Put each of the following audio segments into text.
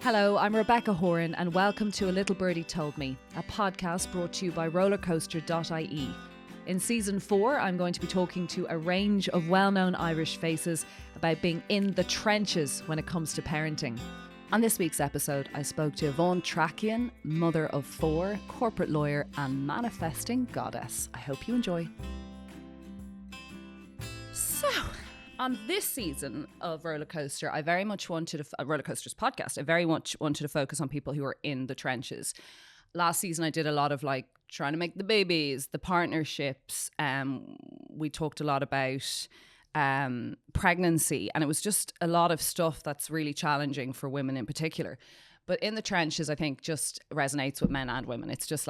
Hello, I'm Rebecca Horan and welcome to A Little Birdie Told Me, a podcast brought to you by rollercoaster.ie. In season 4, I'm going to be talking to a range of well-known Irish faces about being in the trenches when it comes to parenting. On this week's episode, I spoke to Yvonne Tchrakian, mother of 4, corporate lawyer and manifesting goddess. I hope you enjoy. So, on this season of Rollercoaster, I very much wanted Rollercoaster's podcast. I very much wanted to focus on people who are in the trenches. Last season, I did a lot of trying to make the babies, the partnerships. We talked a lot about pregnancy, and it was just a lot of stuff that's really challenging for women in particular. But in the trenches, I think just resonates with men and women. It's just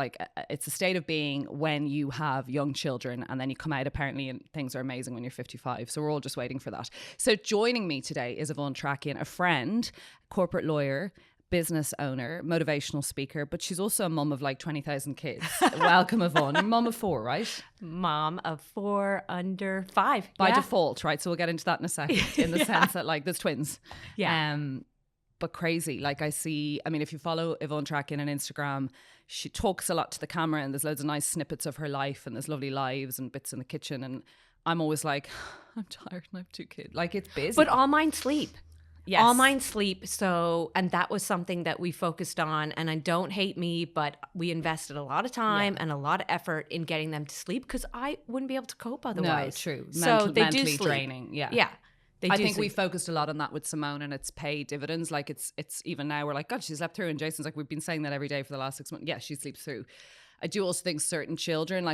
it's a state of being when you have young children and then you come out apparently and things are amazing when you're 55. So we're all just waiting for that. So joining me today is Yvonne Tchrakian, a friend, corporate lawyer, business owner, motivational speaker, but she's also a mum of 20,000 kids. Welcome, Yvonne. You're mum of 4, right? Mom of 4 under 5. By default, right? So we'll get into that in a second, in the sense that there's twins. Yeah. But crazy. If you follow Yvonne Tchrakian on Instagram, she talks a lot to the camera and there's loads of nice snippets of her life and there's lovely lives and bits in the kitchen. And I'm always I'm tired and I have 2 kids. It's busy. But all mine sleep. Yes. All mine sleep. So, and that was something that we focused on. And I don't hate me, but we invested a lot of time and a lot of effort in getting them to sleep because I wouldn't be able to cope otherwise. No, true. Mentally draining. Yeah. Yeah. I think we focused a lot on that with Simone and it's paid dividends. It's even now we're God, she slept through. And Jason's we've been saying that every day for the last 6 months. Yeah, she sleeps through. I do also think certain children,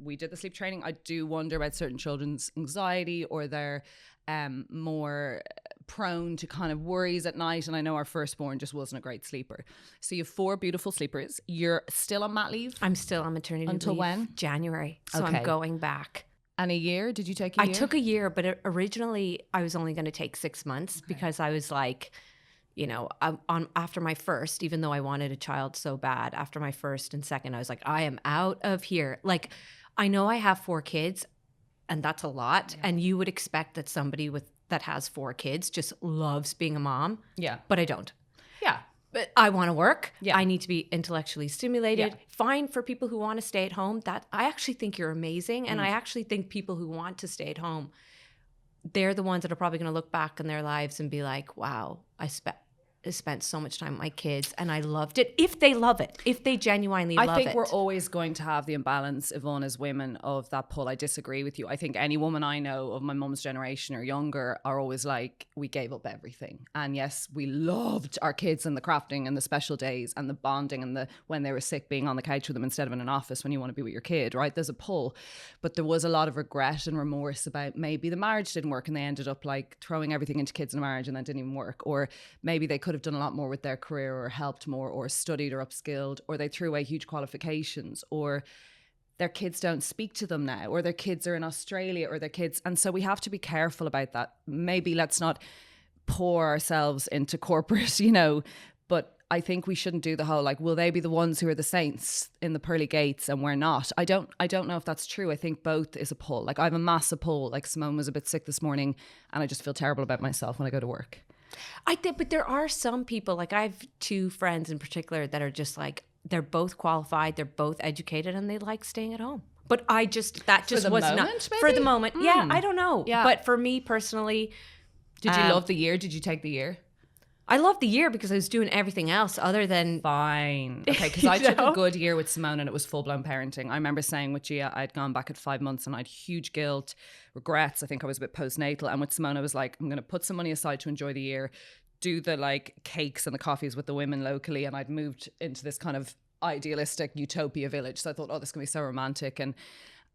we did the sleep training. I do wonder about certain children's anxiety or they're more prone to kind of worries at night. And I know our firstborn just wasn't a great sleeper. So you have 4 beautiful sleepers. You're still on mat leave? I'm still on maternity leave. Until when? January. So okay. I'm going back. And a year? Did you take a year? I took a year, but originally I was only going to take 6 months because I was after my first, even though I wanted a child so bad, after my first and second, I was I am out of here. I know I have 4 kids and that's a lot. Yeah. And you would expect that somebody that has 4 kids just loves being a mom. Yeah. But I don't. Yeah. But I want to work. Yeah. I need to be intellectually stimulated. Yeah. Fine for people who want to stay at home. That I actually think you're amazing. And I actually think people who want to stay at home, they're the ones that are probably going to look back in their lives and be like, wow, I spent so much time with my kids and I loved it. If they love it, if they genuinely love it. I think we're always going to have the imbalance, Yvonne, as women of that pull. I disagree with you. I think any woman I know of my mum's generation or younger are always we gave up everything. And yes, we loved our kids and the crafting and the special days and the bonding and when they were sick being on the couch with them instead of in an office when you want to be with your kid, right? There's a pull. But there was a lot of regret and remorse about maybe the marriage didn't work and they ended up throwing everything into kids in a marriage and that didn't even work. Or maybe they could have done a lot more with their career or helped more or studied or upskilled, or they threw away huge qualifications, or their kids don't speak to them now, or their kids are in Australia, or their kids. And so we have to be careful about that. Maybe let's not pour ourselves into corporate, but I think we shouldn't do the whole will they be the ones who are the saints in the pearly gates and we're not. I don't know if that's true. I think both is a pull. I have a massive pull. Simone was a bit sick this morning and I just feel terrible about myself when I go to work. I think, but there are some people, I have 2 friends in particular that are just they're both qualified, they're both educated, and they like staying at home. But that just was not maybe? For the moment. Yeah, I don't know. Yeah. But for me personally, did you love the year? Did you take the year? I loved the year because I was doing everything else other than fine. Okay, because I took a good year with Simone and it was full-blown parenting. I remember saying with Gia, I'd gone back at 5 months and I had huge guilt, regrets. I think I was a bit postnatal. And with Simone, I was I'm going to put some money aside to enjoy the year, do the cakes and the coffees with the women locally. And I'd moved into this kind of idealistic utopia village. So I thought, this is going to be so romantic.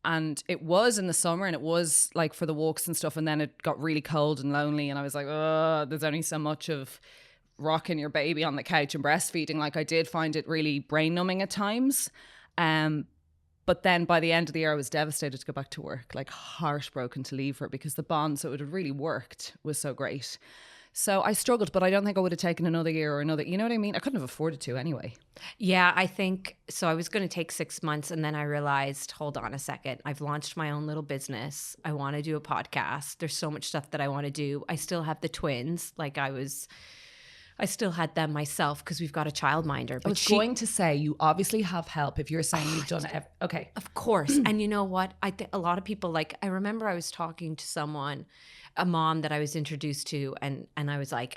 And it was in the summer and it was for the walks and stuff. And then it got really cold and lonely. And I was there's only so much of rocking your baby on the couch and breastfeeding. I did find it really brain numbing at times. But then by the end of the year, I was devastated to go back to work, heartbroken to leave her because the bond, so it had really worked, was so great. So I struggled, but I don't think I would have taken another year or another, you know what I mean? I couldn't have afforded to anyway. Yeah, I think, so I was going to take 6 months and then I realized, hold on a second, I've launched my own little business. I want to do a podcast. There's so much stuff that I want to do. I still have the twins. Like I I still had them myself because we've got a childminder. I was going to say, you obviously have help if you're saying you've done it. Okay. Of course. And you know what? I think a lot of people, like, I remember I was talking to someone, a mom that I was introduced to, and I was like,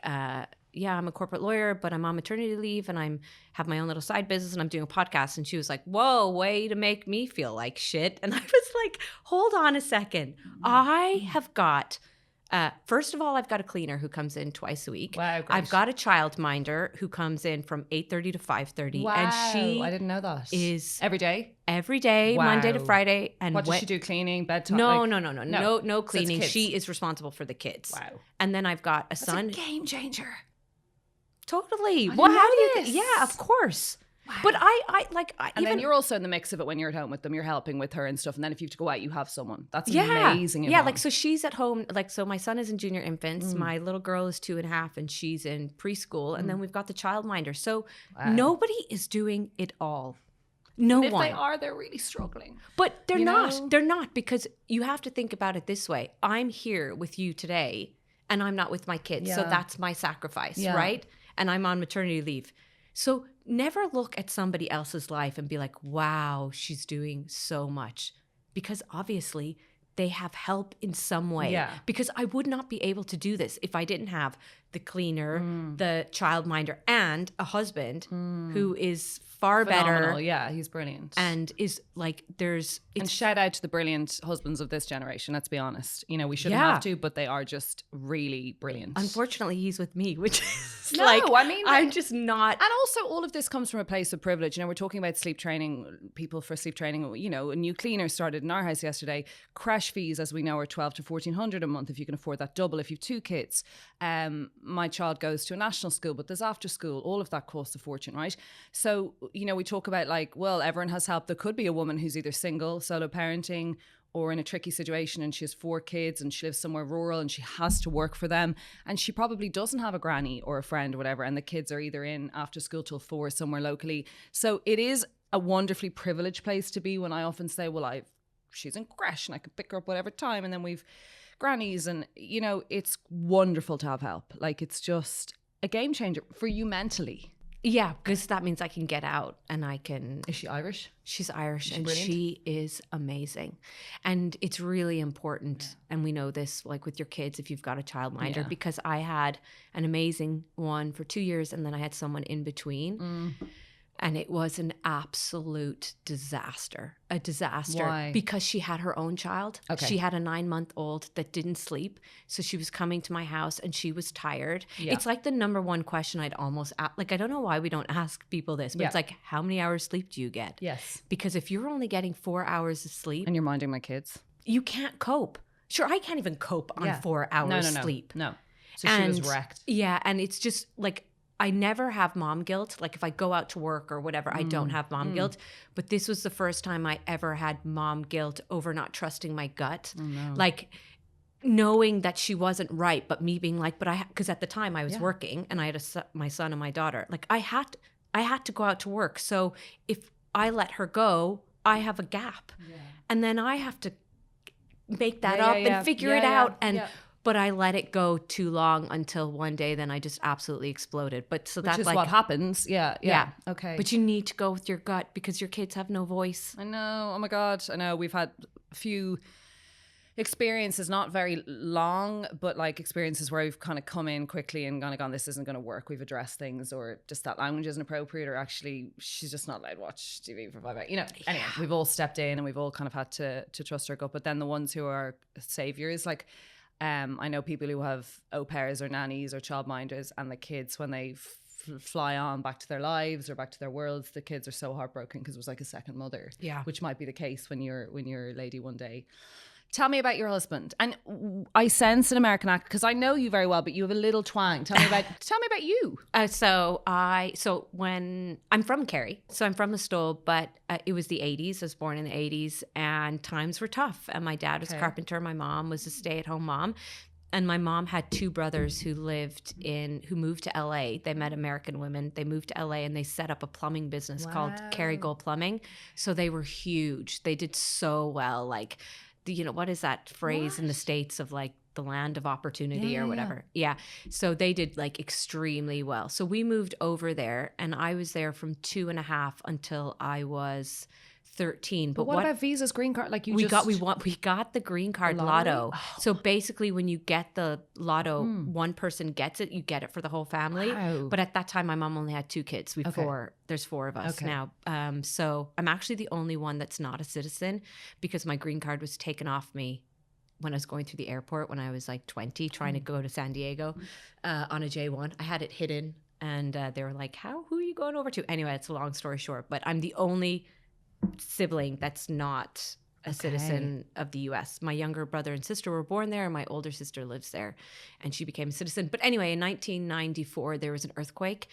yeah, I'm a corporate lawyer, but I'm on maternity leave and I'm have my own little side business and I'm doing a podcast. And she was like, whoa, way to make me feel like shit. And I was like, hold on a second. I have got, first of all, I've got a cleaner who comes in twice a week. Wow, great. I've got a childminder who comes in from 8:30 to 5:30. Wow, and she I didn't know that. is every day? every day, Wow. Monday to Friday. And What does she do? Cleaning, bedtime? No, Like- no cleaning. kids. She is responsible for the kids. Wow. And then I've got a That's son. a game changer. Totally. I Well, didn't how do know you? this. Yeah, of course. Wow. But I And even then you're also in the mix of it when you're at home with them. You're helping with her and stuff. And then if you have to go out, you have someone. That's amazing. Yeah, Yvonne. like so she's at home. Like so, my son is in junior infants. Mm. My little girl is 2.5, and she's in preschool. And then we've got the childminder. So Wow. nobody is doing it all. No And if one. they are, they're really struggling. But they're You not. know? They're not, because you have to think about it this way. I'm here with you today and I'm not with my kids. So Yeah. that's my sacrifice, Yeah. right? And I'm on maternity leave. So never look at somebody else's life and be like, wow, she's doing so much. Because obviously they have help in some way. Yeah. Because I would not be able to do this if I didn't have the cleaner, the childminder, and a husband who is far Phenomenal. better Yeah, he's brilliant. and is like, there's, And it's shout out to the brilliant husbands of this generation. Let's be honest. You know, we shouldn't Yeah. have to, but they are just really brilliant. unfortunately he's with me, which is No, like, I mean, I'm just not. And also, all of this comes from a place of privilege. You know, we're talking about sleep training, people for sleep training. You know, a new cleaner started in our house yesterday. Crash fees, as we know, are $1,200 to $1,400 a month if you can afford that, double if you've 2 kids. My child goes to a national school, but there's after school. All of that costs a fortune, right? So, you know, we talk about like, well, everyone has help. There could be a woman who's either single, solo parenting, or in a tricky situation and she has 4 kids and she lives somewhere rural and she has to work for them and she probably doesn't have a granny or a friend or whatever, and the kids are either in after school till 4 somewhere locally. So it is a wonderfully privileged place to be, when I often say, well, she's in crash and I can pick her up whatever time, and then we've grannies, and you know, it's wonderful to have help. Like, it's just a game changer for you mentally. Yeah, because that means I can get out and I can. Is she Irish? She's Irish and brilliant? she is amazing. And it's really important. And we know this, like with your kids, if you've got a childminder, Yeah. because I had an amazing one for 2 years and then I had someone in between. And it was an absolute disaster. A disaster. Why? Because she had her own child. Okay. She had a 9-month-old that didn't sleep. So she was coming to my house and she was tired. Yeah. It's like the number one question I'd almost ask. Like, I don't know why we don't ask people this, but Yeah. it's like, how many hours sleep do you get? Yes. Because if you're only getting 4 hours of sleep, And you're minding my kids? you can't cope. Sure, I can't even cope on 4 hours No. sleep. No. So she was And- wrecked. Yeah, and it's just like, I never have mom guilt. Like if I go out to work or whatever, I don't have mom guilt. But this was the first time I ever had mom guilt over not trusting my gut. Oh, no. Like knowing that she wasn't right, but me being like, because at the time I was working and I had my son and my daughter. Like I had to go out to work. So if I let her go, I have a gap. And then I have to make that up and figure it out. And but I let it go too long until one day, then I just absolutely exploded. But so Which that's is like, what happens. Yeah. Okay. But you need to go with your gut because your kids have no voice. I know. Oh my God. I know. We've had a few experiences, not very long, but like experiences where we've kind of come in quickly and gone, this isn't going to work. We've addressed things, or just that language isn't appropriate, or actually she's just not allowed to watch TV for 5 hours. You know, anyway, we've all stepped in and we've all kind of had to trust our gut. But then the ones who are saviors, like, I know people who have au pairs or nannies or childminders, and the kids, when they fly on back to their lives or back to their worlds, the kids are so heartbroken because it was like a second mother. Yeah, which might be the case when you're a lady one day. Tell me about your husband. And I sense an American accent because I know you very well, but you have a little twang. Tell me about you. So when I'm from Kerry, so I'm from the Stole, but it was the 80s. I was born in the 80s and times were tough. And my dad was a carpenter. My mom was a stay-at-home mom. And my mom had 2 brothers who moved to LA. They met American women. They moved to LA and they set up a plumbing business called Kerry Gold Plumbing. So they were huge. They did so well. Like, what is that phrase in the States of like the land of opportunity or whatever. Yeah. So they did like extremely well. So we moved over there, and I was there from 2.5 until I was 13. But what about visas, green card? Like we got the green card lotto. So basically when you get the lotto, one person gets it, you get it for the whole family. Wow. But at that time my mom only had 2 kids. There's 4 of us now. So I'm actually the only one that's not a citizen, because my green card was taken off me when I was going through the airport when I was like 20, trying to go to San Diego on a J1. I had it hidden, and they were like, who are you going over to? Anyway, it's a long story short, but I'm the only sibling that's not a citizen of the US. My younger brother and sister were born there, and my older sister lives there, and she became a citizen. But anyway, in 1994, there was an earthquake,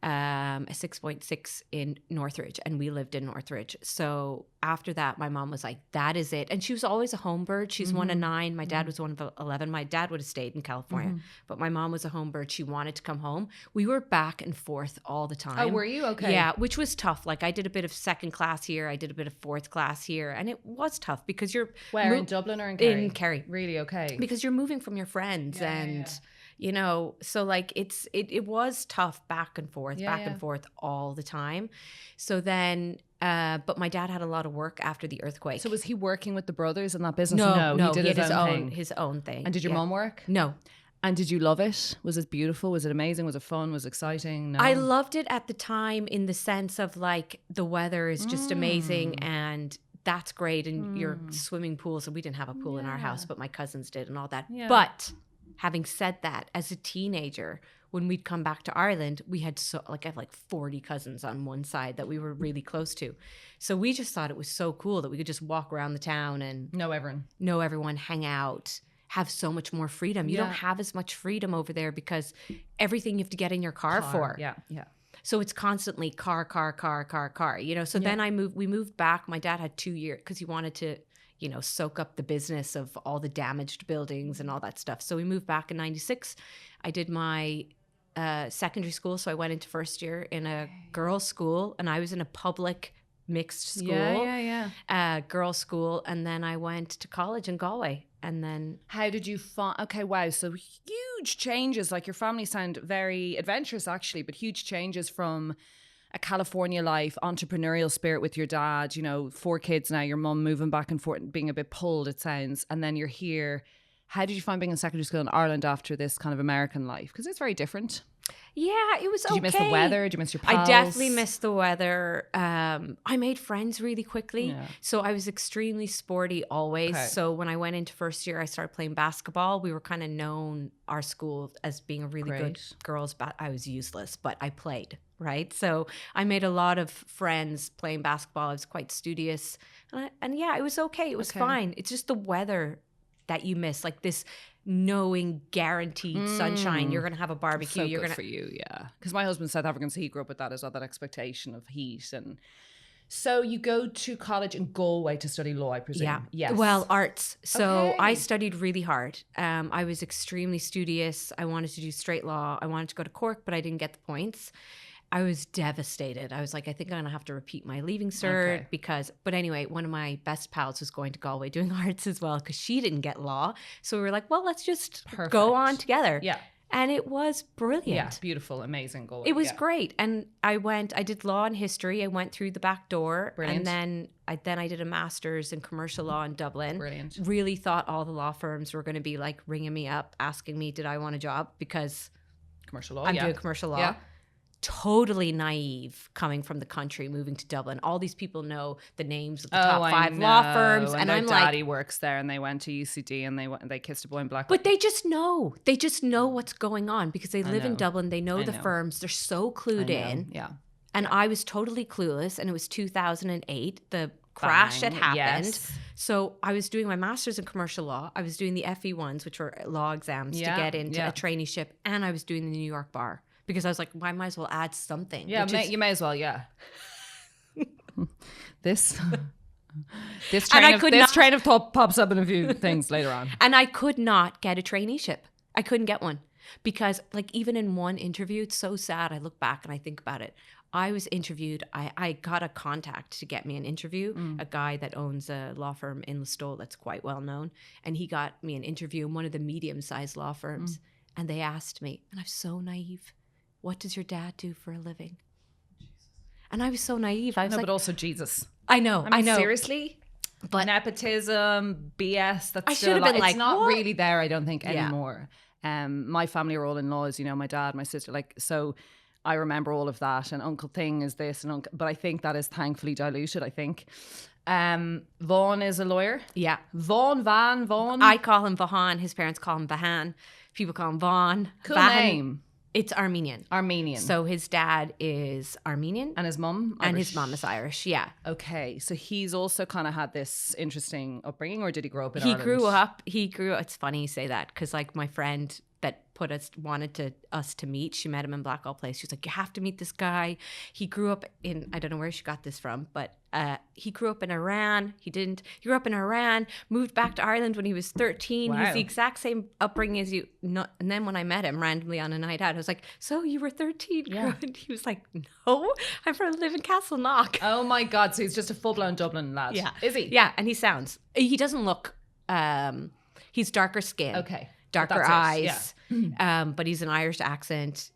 a 6.6 in Northridge, and we lived in Northridge. So after that, my mom was like, that is it. And she was always a home bird. She's one of 9. My dad was one of 11. My dad would have stayed in California, but my mom was a home bird. She wanted to come home. We were back and forth all the time. Oh, were you? Okay. Yeah, which was tough. Like I did a bit of 2nd class here. I did a bit of 4th class here. And it was tough because you're... Where, in Dublin or in Kerry? In Kerry. Really? Okay. Because you're moving from your friends so like it was tough back and forth all the time. So then, but my dad had a lot of work after the earthquake. So was he working with the brothers in that business? No, he did he had his own thing. And did your mom work? No. And did you love it? Was it beautiful? Was it amazing? Was it fun? Was it exciting? No. I loved it at the time in the sense of like the weather is just amazing, and that's great. And your swimming pool. So we didn't have a pool in our house, but my cousins did and all that. Yeah. But having said that, as a teenager, when we'd come back to Ireland, we had I have like 40 cousins on one side that we were really close to. So we just thought it was so cool that we could just walk around the town and know everyone, hang out, have so much more freedom. You don't have as much freedom over there because everything you have to get in your car for. Yeah, yeah. So it's constantly car. So then we moved back. My dad had 2 years because he wanted to soak up the business of all the damaged buildings and all that stuff. So we moved back in 96. I did my secondary school. So I went into first year in a girls' school, and I was in a public mixed school. Girls' school. And then I went to college in Galway. And then... How did you find... Okay, wow. So huge changes. Like your family sound very adventurous, actually, but huge changes from... a California life, entrepreneurial spirit with your dad, 4 kids now, your mum moving back and forth, being a bit pulled, it sounds. And then you're here. How did you find being in secondary school in Ireland after this kind of American life? Because it's very different. Yeah, it was okay. Did you miss the weather? Did you miss your pals? I definitely missed the weather. I made friends really quickly. Yeah. So I was extremely sporty always. Okay. So when I went into first year, I started playing basketball. We were kind of known, our school, as being a really good girls. I was useless, but I played. Right. So I made a lot of friends playing basketball. I was quite studious. And yeah, it was okay. It was fine. It's just the weather that you miss, like this knowing guaranteed sunshine. You're going to have a barbecue. So good for you. Yeah. Because my husband's South African, so he grew up with that as well, that expectation of heat. And so you go to college in Galway to study law, I presume. Yeah. Yes. Well, arts. So I studied really hard. I was extremely studious. I wanted to do straight law. I wanted to go to Cork, but I didn't get the points. I was devastated. I was like, I think I'm going to have to repeat my leaving cert but anyway, one of my best pals was going to Galway doing arts as well because she didn't get law. So we were like, well, let's just go on together. Yeah. And it was brilliant. Yeah, beautiful, amazing Galway. It was great. And I did law and history. I went through the back door. Brilliant. And then I did a master's in commercial law in Dublin. Brilliant. Really thought all the law firms were going to be like ringing me up, asking me, did I want a job? Because commercial law, I'm doing commercial law. Yeah. Totally naive coming from the country, moving to Dublin. All these people know the names of the top 5 law firms. And I'm like, daddy works there and they went to UCD and they kissed a boy in black. But they just know. They just know what's going on because they live in Dublin. They know the firms. They're so clued in. Yeah. And I was totally clueless. And it was 2008. The crash had happened. Yes. So I was doing my master's in commercial law. I was doing the FE1s, which were law exams to get into a traineeship. And I was doing the New York bar. Because I was like, well, I might as well add something. Yeah, you may as well, yeah. This train of thought pops up in a few things later on. And I could not get a traineeship. I couldn't get one. Because like even in one interview, it's so sad. I look back and I think about it. I was interviewed. I got a contact to get me an interview, a guy that owns a law firm in Listowel that's quite well known. And he got me an interview in one of the medium-sized law firms. And they asked me, and I'm so naive, what does your dad do for a living? And I was so naive. I was like, but also Jesus. I know. Seriously? But nepotism, BS, that's I should have been it's like, not what? really there, I don't think, anymore. My family are all in-laws, you know, my dad, my sister, like, so I remember all of that, and Uncle Thing is this, and but I think that is thankfully diluted, I think. Vaughan is a lawyer. Yeah. Vaughan. I call him Vahan. His parents call him Vahan. People call him Vaughan. Cool Vahan. name. It's Armenian. So his dad is Armenian. And his mum? And his mum is Irish, yeah. Okay, so he's also kind of had this interesting upbringing, or did he grow up in Ireland? He grew up, it's funny you say that, because like my friend that wanted us to meet, she met him in Blackwell Place. She was like, you have to meet this guy. He grew up in, I don't know where she got this from, but he grew up in Iran. He grew up in Iran, moved back to Ireland when he was 13. Wow. He's the exact same upbringing as you. And then when I met him randomly on a night out, I was like, so you were 13? Yeah. And he was like, no, I live in Castleknock. Oh my God. So he's just a full-blown Dublin lad. Yeah. Is he? Yeah. And he doesn't look, he's darker skin. Okay. Darker eyes, but he's an Irish accent,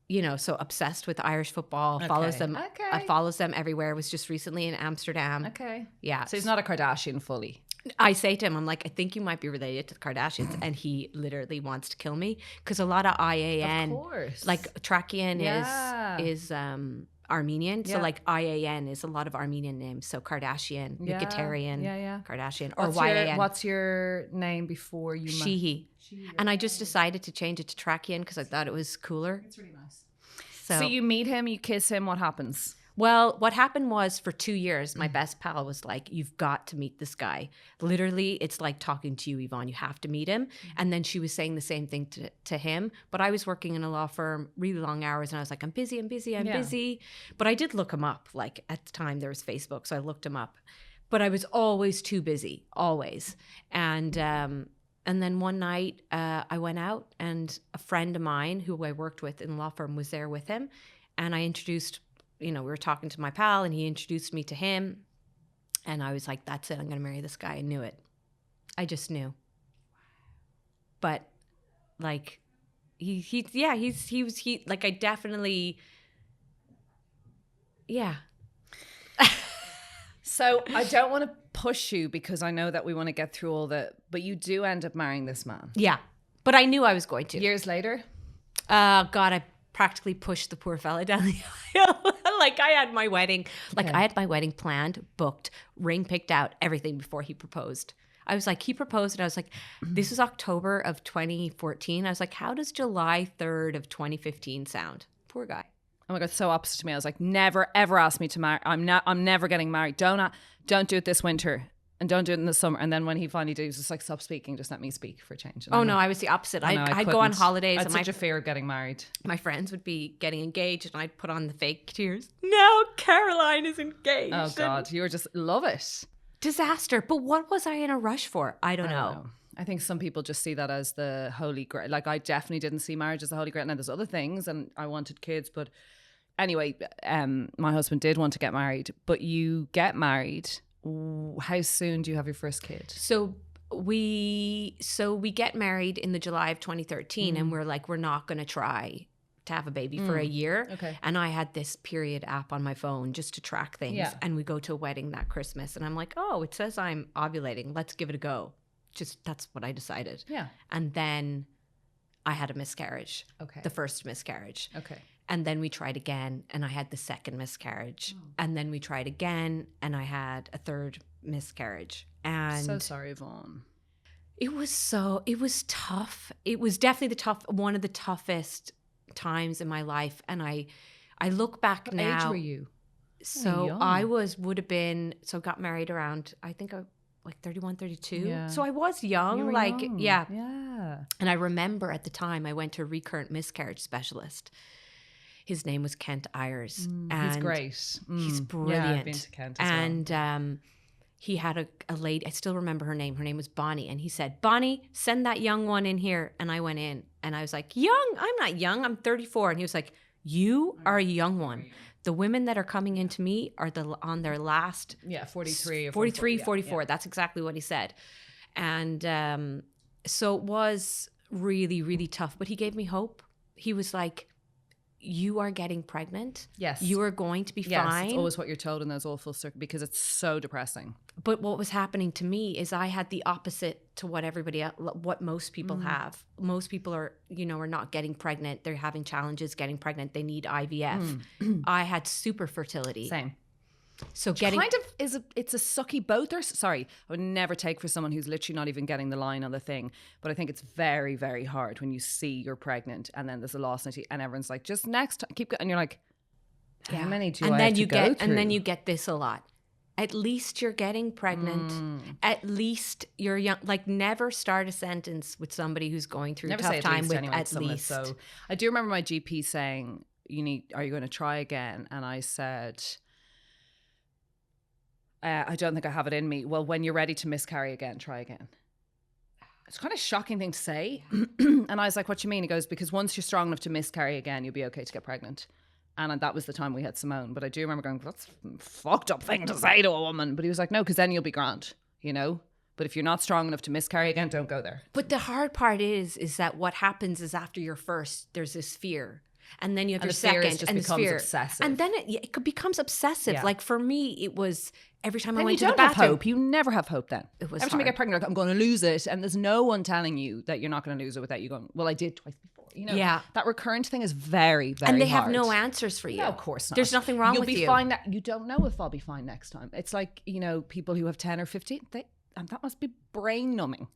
you know, so obsessed with Irish football, follows them everywhere, was just recently in Amsterdam. Okay. Yeah. So he's not a Kardashian fully. I say to him, I'm like, I think you might be related to the Kardashians. And he literally wants to kill me because a lot of IAN, of course. Like Tchrakian is Armenian. Yeah. So like IAN is a lot of Armenian names. So Kardashian, Nikitarian, Kardashian, or YAN. What's your name before you met? Sheehy. And I just decided to change it to Tchrakian because I thought it was cooler. It's really nice. So you meet him, you kiss him, what happens? Well, what happened was for 2 years, my best pal was like, you've got to meet this guy. Literally, it's like talking to you, Yvonne. You have to meet him. And then she was saying the same thing to him. But I was working in a law firm, really long hours. And I was like, I'm busy. But I did look him up. Like at the time there was Facebook. So I looked him up. But I was always too busy, always. And then one night I went out and a friend of mine who I worked with in the law firm was there with him. And I introduced, we were talking to my pal and he introduced me to him. And I was like, that's it. I'm going to marry this guy. I knew it. I just knew. But like, I definitely, yeah. So I don't want to push you because I know that we want to get through all but you do end up marrying this man. Yeah. But I knew I was going to. Years later? God, I practically pushed the poor fella down the aisle. Like I had my wedding, I had my wedding planned, booked, ring picked out, everything before he proposed. I was like, he proposed and I was like, this is October of 2014. I was like, how does July 3rd of 2015 sound? Poor guy. Oh my God, so opposite to me. I was like, never, ever ask me to marry. I'm never getting married. Don't do it this winter and don't do it in the summer. And then when he finally did, he was just like, stop speaking. Just let me speak for a change. And I was the opposite. I'd go on holidays. I had such a fear of getting married. My friends would be getting engaged and I'd put on the fake tears. Now Caroline is engaged. Oh God, you were just, love it. Disaster. But what was I in a rush for? I don't know. I think some people just see that as the holy grail. Like I definitely didn't see marriage as the holy grail. Now there's other things and I wanted kids, but anyway, my husband did want to get married, but you get married. How soon do you have your first kid? So we get married in the July of 2013 and we're like, we're not going to try to have a baby for a year. Okay. And I had this period app on my phone just to track things. Yeah. And we go to a wedding that Christmas and I'm like, oh, it says I'm ovulating. Let's give it a go. Just that's what I decided. Yeah. And then I had a miscarriage. Okay. The first miscarriage. Okay. And then we tried again and I had the second miscarriage. Oh. And then we tried again and I had a third miscarriage. And so sorry, Yvonne. It was tough. It was definitely one of the toughest times in my life. And I look back now. What age were you? So I would have been, got married around, I think like 31, 32. Yeah. So I was young. You were young. Yeah. Yeah. And I remember at the time I went to a recurrent miscarriage specialist. His name was Kent Ayers. And he's great. He's brilliant. Yeah, I've been to Kent as well. He had a lady, I still remember her name. Her name was Bonnie. And he said, Bonnie, send that young one in here. And I went in and I was like, young? I'm not young. I'm 34. And he was like, you are a young one. The women that are coming into me are on their last 43 or 43, 44. 44. That's exactly what he said. And so it was really, really tough. But he gave me hope. He was like, you are getting pregnant. Yes. You are going to be fine. It's always what you're told in those awful because it's so depressing. But what was happening to me is I had the opposite to what everybody else, what most people have. Most people are, are not getting pregnant. They're having challenges getting pregnant. They need IVF. I had super fertility. Same. So it's a sucky both. Sorry, I would never take for someone who's literally not even getting the line on the thing. But I think it's very, very hard when you see you're pregnant and then there's a loss and everyone's like, just next time, keep going. And you're like, how many do I have to go through? And then you get this a lot. At least you're getting pregnant. At least you're young. Like, never start a sentence with somebody who's going through a tough time with at least. So I do remember my GP saying, are you going to try again? And I said, I don't think I have it in me. Well, when you're ready to miscarry again, try again. It's kind of a shocking thing to say. And I was like, what do you mean? He goes, because once you're strong enough to miscarry again, you'll be okay to get pregnant. And that was the time we had Simone. But I do remember going, that's a fucked up thing to say to a woman. But he was like, no, because then you'll be grand, But if you're not strong enough to miscarry again, don't go there. But the hard part is that what happens is after your first, there's this fear. And then you have your second, and becomes obsessive. And then it becomes obsessive. Yeah. Like, for me, it was every time I went to the bathroom. Have hope. You never have hope then. It was every time you get pregnant, like, I'm going to lose it. And there's no one telling you that you're not going to lose it without you going, well, I did twice before. Yeah. That recurrent thing is very, very hard. And they have no answers for you. No, of course not. There's nothing wrong with you. You'll be fine. You don't know if I'll be fine next time. It's like, people who have 10 or 15, and that must be brain numbing.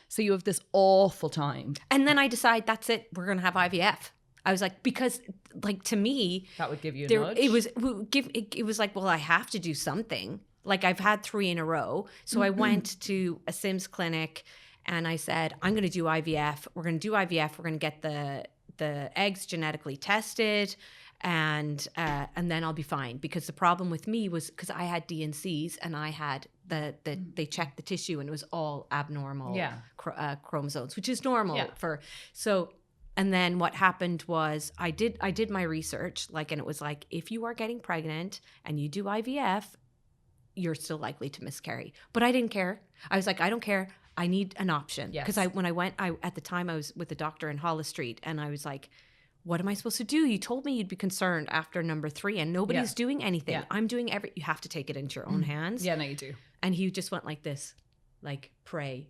So you have this awful time. And then I decide, that's it. We're going to have IVF. I was like, because, like, to me, that would give you a nudge. It was like, well, I have to do something. Like, I've had 3 in a row. So I went to a Sims clinic and I said, I'm going to do IVF. We're going to do IVF. We're going to get the eggs genetically tested and then I'll be fine. Because the problem with me was because I had DNCs and I had they checked the tissue and it was all abnormal chromosomes, which is normal And then what happened was I did my research, and it was like, if you are getting pregnant and you do IVF, you're still likely to miscarry. But I didn't care. I was like, I don't care. I need an option. Because at the time I was with a doctor in Hollis Street and I was like, what am I supposed to do? You told me you'd be concerned after number 3 and nobody's doing anything. Yeah. I'm doing you have to take it into your own hands. Yeah, no, you do. And he just went like this, pray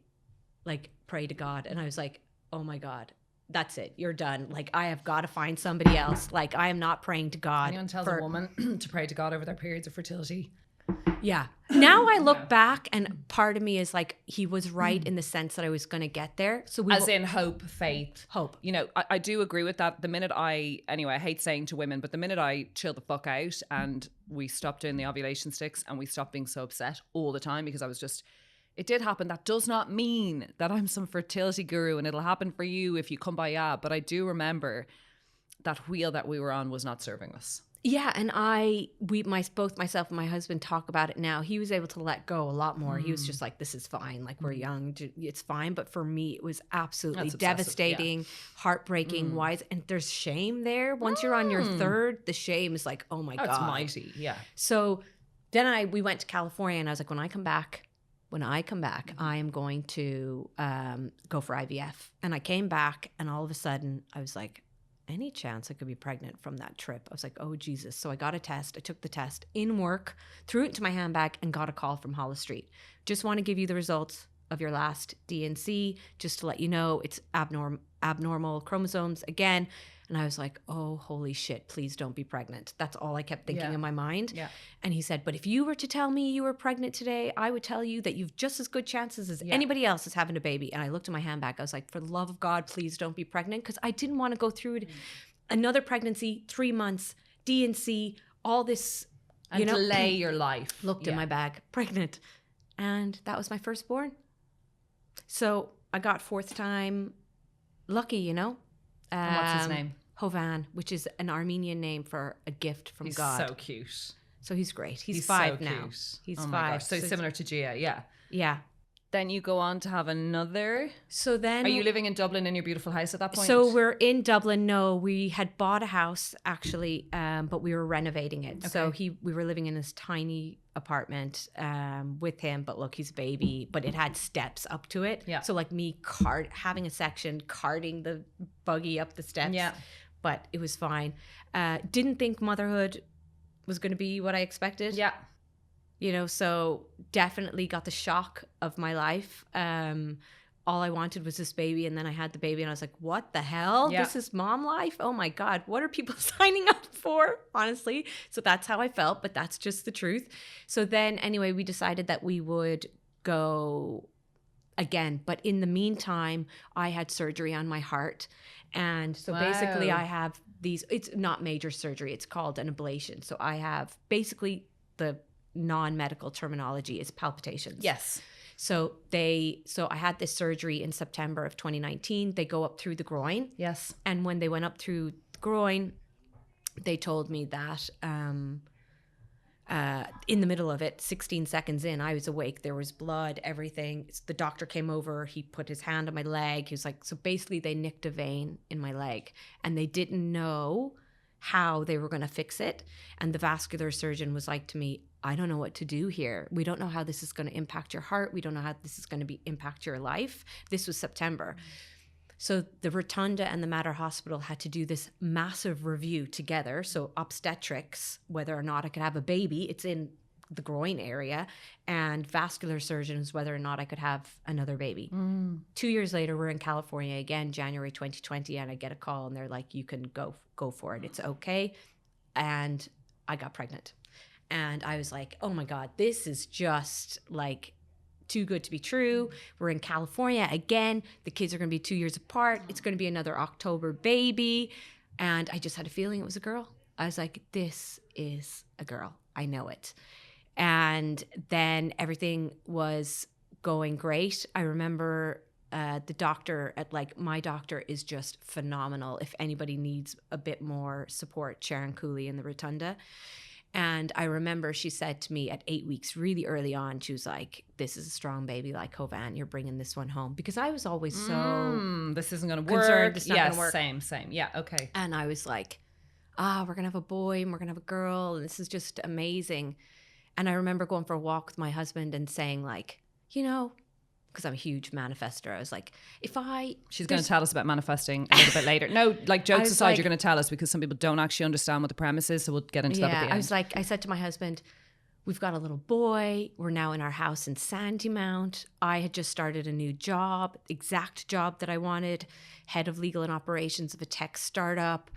to God. And I was like, oh my God. That's it. You're done. I have got to find somebody else. I am not praying to God. Anyone tells a woman to pray to God over their periods of fertility. Yeah. Now I look back and part of me is like, he was right in the sense that I was going to get there. So in hope, faith. Hope. I do agree with that. The minute I hate saying to women, but the minute I chill the fuck out and we stopped doing the ovulation sticks and we stopped being so upset all the time because I was just... It did happen. That does not mean that I'm some fertility guru and it'll happen for you if you come by. But I do remember that wheel that we were on was not serving us. Yeah, and both myself and my husband talk about it now. He was able to let go a lot more. He was just like, this is fine. We're young. It's fine. But for me, it was absolutely devastating, heartbreaking. And there's shame there. Once you're on your 3rd, the shame is like, oh my God. It's mighty, yeah. So then we went to California and I was like, when I come back, I am going to go for IVF. And I came back and all of a sudden I was like, any chance I could be pregnant from that trip? I was like, oh, Jesus. So I got a test. I took the test in work, threw it into my handbag and got a call from Hollis Street. Just want to give you the results of your last DNC, just to let you know it's abnormal chromosomes again. And I was like, oh, holy shit, please don't be pregnant. That's all I kept thinking in my mind. Yeah. And he said, but if you were to tell me you were pregnant today, I would tell you that you've just as good chances as anybody else is having a baby. And I looked at my handbag. I was like, for the love of God, please don't be pregnant. Because I didn't want to go through it. Another pregnancy, 3 months, DNC, all this. And delay your life. Looked in my bag, pregnant. And that was my firstborn. So I got 4th time lucky, And what's his name? Hovan, which is an Armenian name for a gift from God. He's so cute. So he's great. He's 5 so now. Cute. He's oh 5. My gosh. So similar to Gia, yeah. Yeah. Then you go on to have another. So then, Are you living in Dublin in your beautiful house at that point? so we're in Dublin. No, we had bought a house actually, but we were renovating it. So we were living in this tiny apartment with him. But look, he's a baby, but it had steps up to it. Yeah. So like me having a section, carting the buggy up the steps. Yeah. But it was fine. Didn't think motherhood was going to be what I expected. Yeah. You know, so definitely got the shock of my life. All I wanted was this baby, and then I had the baby, and I was like, what the hell? Yeah. This is mom life? Oh my God, what are people signing up for, honestly? So that's how I felt, but that's just the truth. So then anyway, we decided that we would go again. But in the meantime, I had surgery on my heart. And so basically I have these, it's not major surgery, it's called an ablation. So I have basically the non-medical terminology is palpitations. Yes. So I had this surgery in September of 2019. They go up through the groin. Yes. And when they went up through the groin, they told me that in the middle of it, 16 seconds in, I was awake. There was blood, everything. The doctor came over. He put his hand on my leg. He was like, so basically they nicked a vein in my leg, and they didn't know how they were going to fix it. And the vascular surgeon was like to me, I don't know what to do here. We don't know how this is going to impact your heart. We don't know how this is going to impact your life. This was September. So the Rotunda and the Mater Hospital had to do this massive review together. So obstetrics, whether or not I could have a baby, it's in the groin area, and vascular surgeons, whether or not I could have another baby. 2 years later, we're in California again, January 2020, and I get a call and they're like, you can go for it. It's okay. And I got pregnant. And I was like, oh my God, this is just like too good to be true. We're in California again. The kids are going to be 2 years apart. It's going to be another October baby. And I just had a feeling it was a girl. I was like, this is a girl. I know it. And then everything was going great. I remember the doctor my doctor is just phenomenal. If anybody needs a bit more support, Sharon Cooley in the Rotunda. And I remember she said to me at 8 weeks, really early on, she was like, this is a strong baby like Hovan, you're bringing this one home. Because I was always so this isn't going to concerned work. it's not going to work. Same. Yeah, okay. And I was like, we're going to have a boy and we're going to have a girl. And this is just amazing. And I remember going for a walk with my husband and saying like, you know, because I'm a huge manifester. I was like, She's going to tell us about manifesting a little bit later. No, like jokes aside, you're going to tell us because some people don't actually understand what the premise is. So we'll get into that at the end. I said to my husband, we've got a little boy. We're now in our house in Sandymount. I had just started a new job, exact job that I wanted, head of legal and operations of a tech startup.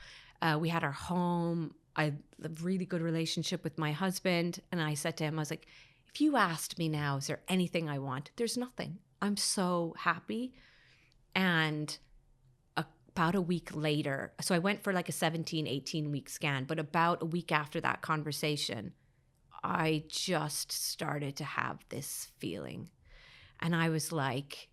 We had our home. I had a really good relationship with my husband. And I said to him, I was like, if you asked me now, is there anything I want? There's nothing. I'm so happy. And about a week later, so I went for like a 17, 18 week scan, but about a week after that conversation, I just started to have this feeling. And I was like,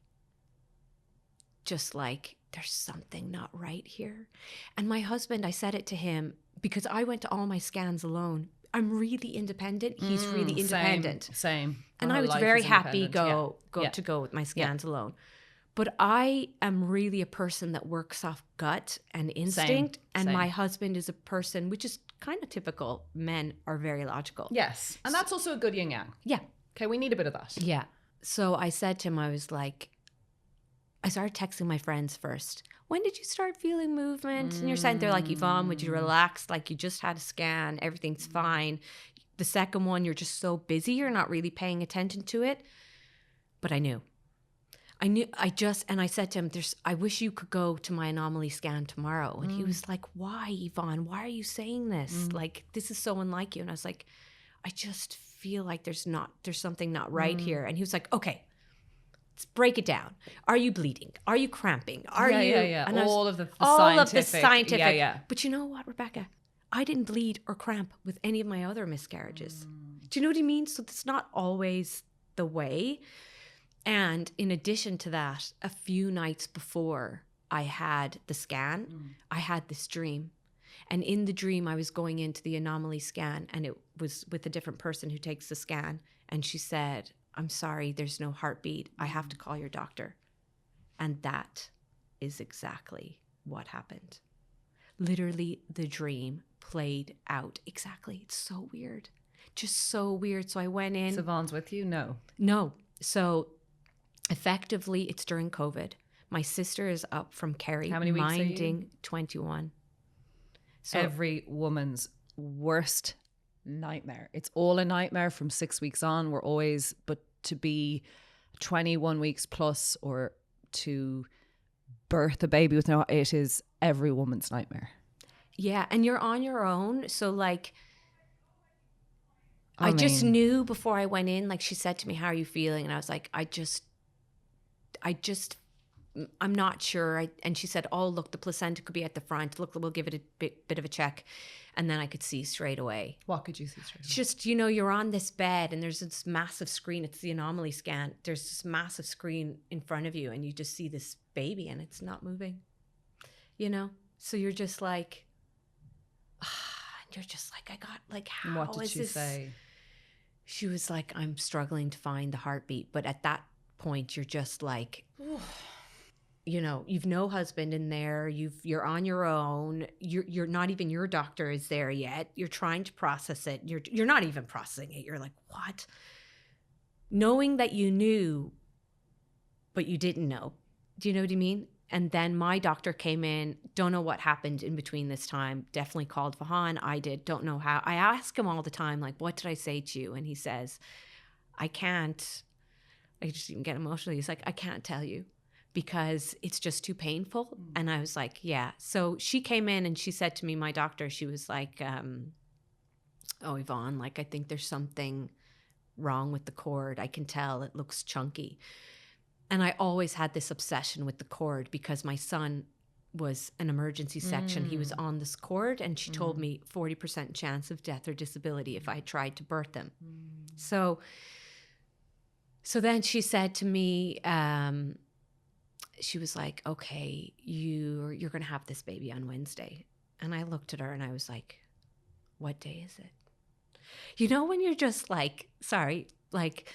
just like, there's something not right here. And my husband, I said it to him because I went to all my scans alone. I'm really independent. He's really independent. Same. And I was very happy to go with my scans alone. But I am really a person that works off gut and instinct. And my husband is a person, which is kind of typical. Men are very logical. Yes. And that's also a good yin yang. Yeah. Okay, we need a bit of that. Yeah. So I said to him, I was like, I started texting my friends first. When did you start feeling movement? And you're saying, they're like, Yvonne, would you relax? Like you just had a scan, everything's fine. The second one, you're just so busy, you're not really paying attention to it. But I knew, and I said to him, I wish you could go to my anomaly scan tomorrow. And he was like, why, Yvonne? Why are you saying this? Like, this is so unlike you. And I was like, I just feel like there's something not right here. And he was like, okay, let's break it down. Are you bleeding? Are you cramping? Yeah. And all of the scientific. Yeah. But you know what, Rebecca? I didn't bleed or cramp with any of my other miscarriages. Do you know what I mean? So it's not always the way. And in addition to that, a few nights before I had the scan, I had this dream. And in the dream, I was going into the anomaly scan, and it was with a different person who takes the scan. And she said, I'm sorry, there's no heartbeat. I have to call your doctor. And that is exactly what happened. Literally, the dream played out exactly. It's so weird. Just so weird. So I went in. Yvonne's with you? No. So effectively, it's during COVID. My sister is up from Kerry. How many weeks are you? Minding 21. So Every woman's worst nightmare. It's all a nightmare from 6 weeks on. We're always, but to be 21 weeks plus or to birth a baby with it is every woman's nightmare. yeah, and you're on your own. So like, I just knew before I went in, like she said to me, how are you feeling? And I was like, I'm not sure. And she said, oh, look, the placenta could be at the front. Look, we'll give it a bit of a check. And then I could see straight away. What could you see straight away? Just, you're on this bed and there's this massive screen. It's the anomaly scan. There's this massive screen in front of you and you just see this baby and it's not moving, So you're just like, I got like, how is this? What did she say? She was like, I'm struggling to find the heartbeat. But at that point, you're just like, you've no husband in there. You're on your own. You're not even your doctor is there yet. You're trying to process it. You're not even processing it. You're like, what? Knowing that you knew, but you didn't know. Do you know what I mean? And then my doctor came in. Don't know what happened in between this time. Definitely called Vahan. I did. Don't know how. I ask him all the time, like, what did I say to you? And he says, I can't. I just even get emotional. He's like, I can't tell you because it's just too painful. And I was like, yeah. So she came in and she said to me, my doctor, she was like, oh, Yvonne, like, I think there's something wrong with the cord. I can tell it looks chunky. And I always had this obsession with the cord because my son was an emergency section. He was on this cord and she told me 40% chance of death or disability if I tried to birth him. So then she said to me, she was like, okay, you're going to have this baby on Wednesday. And I looked at her and I was like, what day is it? When you're just like, sorry, like,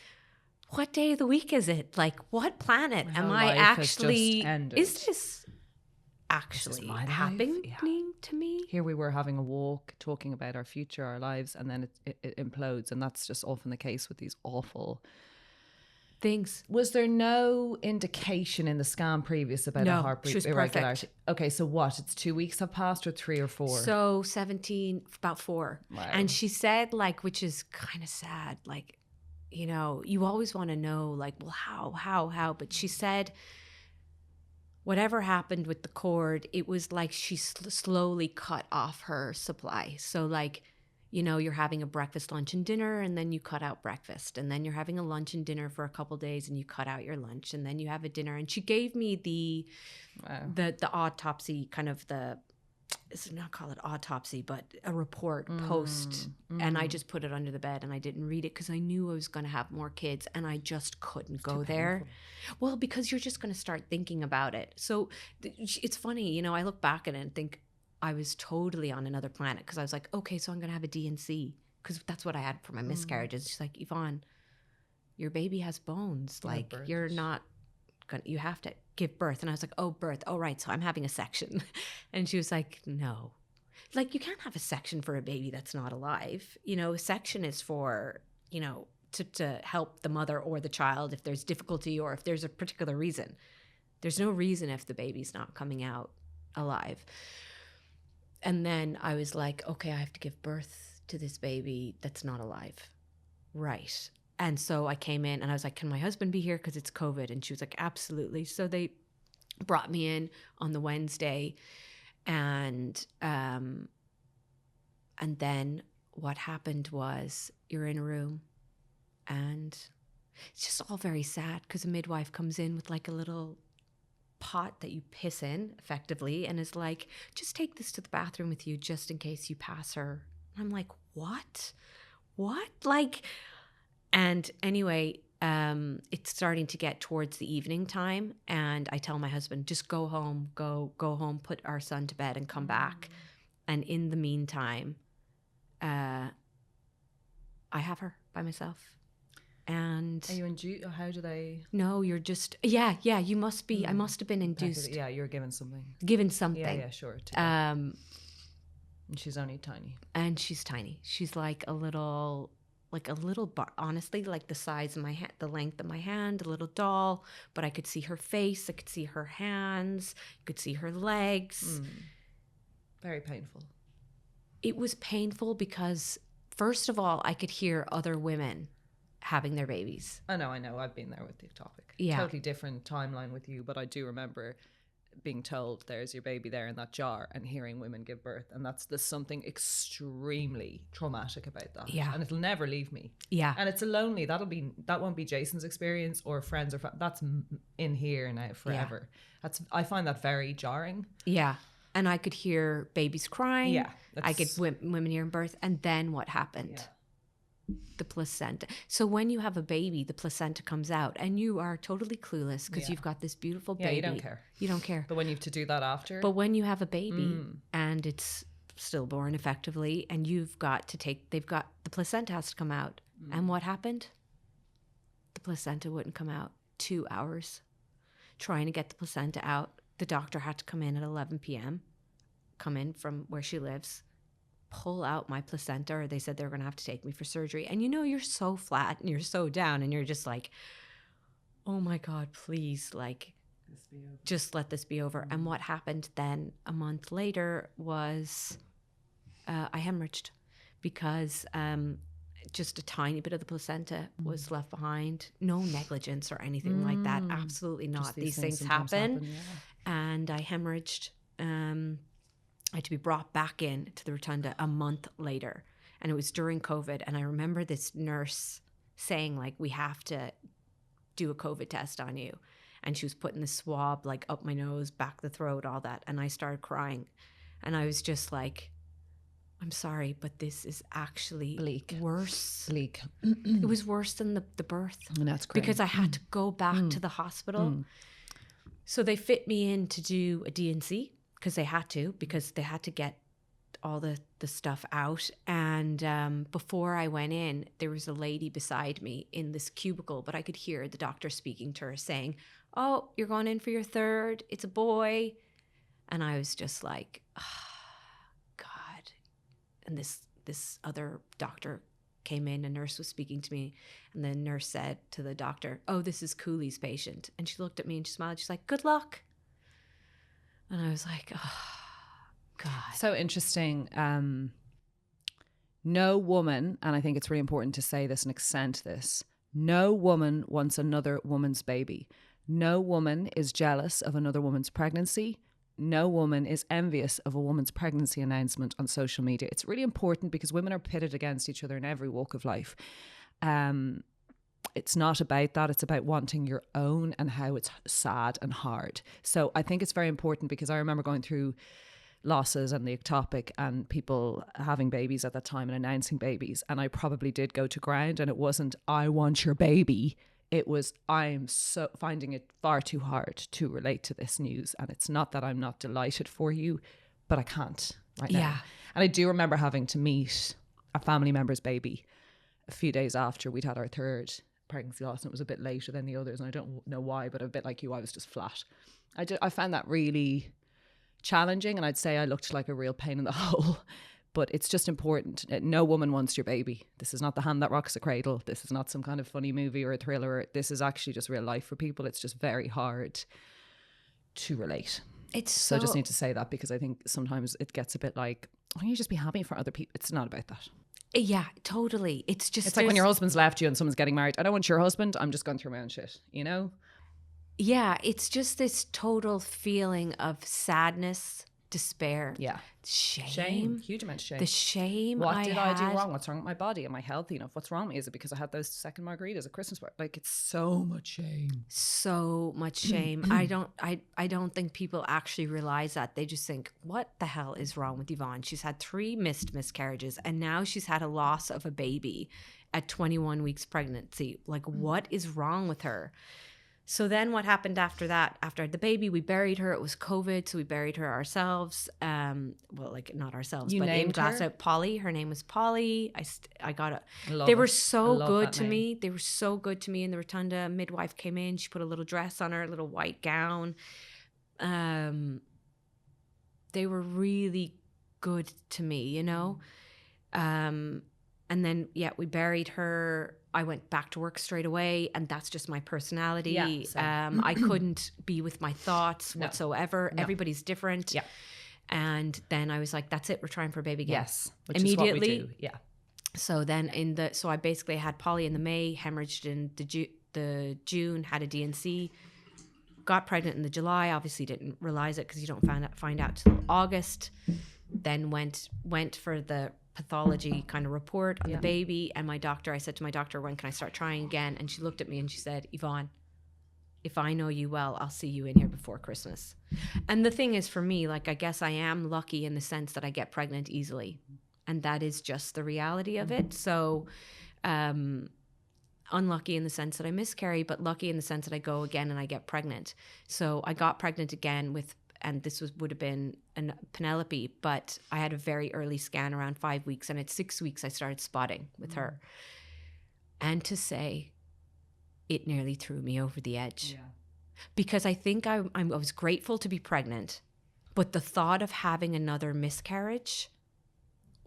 what day of the week is it? Like, what planet am I actually? Is this actually happening to me? Here we were having a walk, talking about our future, our lives, and then it implodes, and that's just often the case with these awful things. Was there no indication in the scan previous about a heartbeat irregularity? Okay, so what? It's 2 weeks have passed, or 3 or 4? So 17, about 4. Wow. And she said, like, which is kind of sad, like, you always want to know, like, well, how? But she said, whatever happened with the cord, it was like she slowly cut off her supply. So, like, you're having a breakfast, lunch, and dinner, and then you cut out breakfast. And then you're having a lunch and dinner for a couple of days, and you cut out your lunch. And then you have a dinner. And she gave me the autopsy, kind of it's not call it autopsy, but a report post. And I just put it under the bed and I didn't read it because I knew I was going to have more kids and I just couldn't go there. Painful. Well, because you're just going to start thinking about it. So it's funny, I look back at it and think I was totally on another planet because I was like, okay, so I'm going to have a D&C because that's what I had for my miscarriages. She's like, Yvonne, your baby has bones. Like, you're not you have to give birth. And I was like, oh, birth. Oh, right. So I'm having a section. And she was like, no. Like, you can't have a section for a baby that's not alive. A section is for, to help the mother or the child if there's difficulty or if there's a particular reason. There's no reason if the baby's not coming out alive. And then I was like, okay, I have to give birth to this baby that's not alive. Right. And so I came in and I was like, can my husband be here? Because it's COVID. And she was like, absolutely. So they brought me in on the Wednesday. And then what happened was you're in a room and it's just all very sad because a midwife comes in with like a little pot that you piss in effectively and is like, just take this to the bathroom with you just in case you pass her. And I'm like, what? Like... And anyway, it's starting to get towards the evening time. And I tell my husband, just go home, go home, put our son to bed and come back. And in the meantime, I have her by myself. And Are you induced? How do they? no, you're just, yeah, you must be. I must have been induced. Yeah, you're given something. Given something. Yeah, sure. Um, and she's only tiny. And she's tiny. She's like a little honestly, like the size of my hand, the length of my hand, a little doll. But I could see her face. I could see her hands. You could see her legs. Very painful. It was painful because, first of all, I could hear other women having their babies. I know. I've been there with the ectopic. Yeah. Totally different timeline with you, but I do remember being told there's your baby there in that jar and hearing women give birth, and there's something extremely traumatic about that. Yeah. And it'll never leave me. Yeah. And it's a lonely, that won't be Jason's experience or friends or that's in here now forever. Yeah. I find that very jarring. Yeah. And I could hear babies crying. Yeah. I could women hearing birth. And then what happened? Yeah. The placenta. So when you have a baby, the placenta comes out and you are totally clueless because you've got this beautiful baby. Yeah, you don't care. You don't care. But when you have to do that after. But when you have a baby and it's stillborn effectively and they've got, the placenta has to come out. And what happened? The placenta wouldn't come out. 2 hours trying to get the placenta out. The doctor had to come in at 11 p.m., come in from where she lives, pull out my placenta, or they said they were going to have to take me for surgery. And you're so flat and you're so down and you're just like, oh my God, please, like, just let this be over. And what happened then a month later was I hemorrhaged because just a tiny bit of the placenta was left behind. No negligence or anything like that. Absolutely not. These things happen. And I hemorrhaged. I had to be brought back in to the rotunda a month later. And it was during COVID. And I remember this nurse saying, like, we have to do a COVID test on you. And she was putting the swab, like, up my nose, back the throat, all that. And I started crying. And I was just like, I'm sorry, but this is actually worse. Bleak. It was worse than the birth. And that's great. Because I had to go back to the hospital. So they fit me in to do a D&C because they had to get all the stuff out. And before I went in, there was a lady beside me in this cubicle, but I could hear the doctor speaking to her saying, oh, you're going in for your third. It's a boy. And I was just like, oh, God. And this other doctor came in, a nurse was speaking to me, and the nurse said to the doctor, oh, this is Cooley's patient. And she looked at me and she smiled. She's like, good luck. And I was like, oh, God. So interesting. No woman, and I think it's really important to say this and accent this, no woman wants another woman's baby. No woman is jealous of another woman's pregnancy. No woman is envious of a woman's pregnancy announcement on social media. It's really important because women are pitted against each other in every walk of life. It's not about that. It's about wanting your own and how it's sad and hard. So I think it's very important because I remember going through losses and the ectopic and people having babies at that time and announcing babies. And I probably did go to ground, and it wasn't, I want your baby. It was, I'm so finding it far too hard to relate to this news. And it's not that I'm not delighted for you, but I can't right now. And I do remember having to meet a family member's baby a few days after we'd had our third pregnancy loss, and it was a bit later than the others. And I don't know why, but a bit like you, I was just flat. I found that really challenging, and I'd say I looked like a real pain in the hole. But it's just important. No woman wants your baby. This is not The Hand That Rocks the Cradle. This is not some kind of funny movie or a thriller. This is actually just real life for people. It's just very hard to relate. So I just need to say that because I think sometimes it gets a bit like, why don't you just be happy for other people? It's not about that. Yeah, totally. It's like when your husband's left you and someone's getting married. I don't want your husband. I'm just going through my own shit, you know? Yeah, it's just this total feeling of sadness, despair, shame, huge amount of shame. The shame. What did I do wrong? What's wrong with my body? Am I healthy enough? What's wrong with me? Is it because I had those second margaritas at Christmas party? Like, it's so much shame. So much shame. I don't think people actually realize that. They just think, what the hell is wrong with Yvonne? She's had 3 miscarriages, and now she's had a loss of a baby at 21 weeks pregnancy. Like, what is wrong with her? So then what happened after that? After I had the baby, we buried her. It was COVID, so we buried her ourselves. Well, like not ourselves, You but in named her? Glasgow. Polly. Her name was Polly. I got it. Love They were it. I so love good that to name. me. They were so good to me in the rotunda. Midwife came in. She put a little dress on her, a little white gown. They were really good to me, you know. And then, yeah, we buried her. I went back to work straight away, and that's just my personality. Yeah, same. I couldn't be with my thoughts No. whatsoever. No. Everybody's different. Yeah. And then I was like, that's it. We're trying for a baby again. Yes. Which is what we Immediately. do. Yeah. So then so I basically had Polly in the May, hemorrhaged in the June, had a DNC, got pregnant in the July, obviously didn't realize it because you don't find out till August. Then went for the pathology kind of report on the baby, and I said to my doctor, when can I start trying again? And she looked at me and she said, Yvonne, if I know you well, I'll see you in here before Christmas. And the thing is, for me, like, I guess I am lucky in the sense that I get pregnant easily, and that is just the reality of it. So unlucky in the sense that I miscarry, but lucky in the sense that I go again and I get pregnant. So I got pregnant again and this would have been Penelope, but I had a very early scan around 5 weeks, and at 6 weeks I started spotting with her. And to say, it nearly threw me over the edge. Yeah. Because I think I was grateful to be pregnant, but the thought of having another miscarriage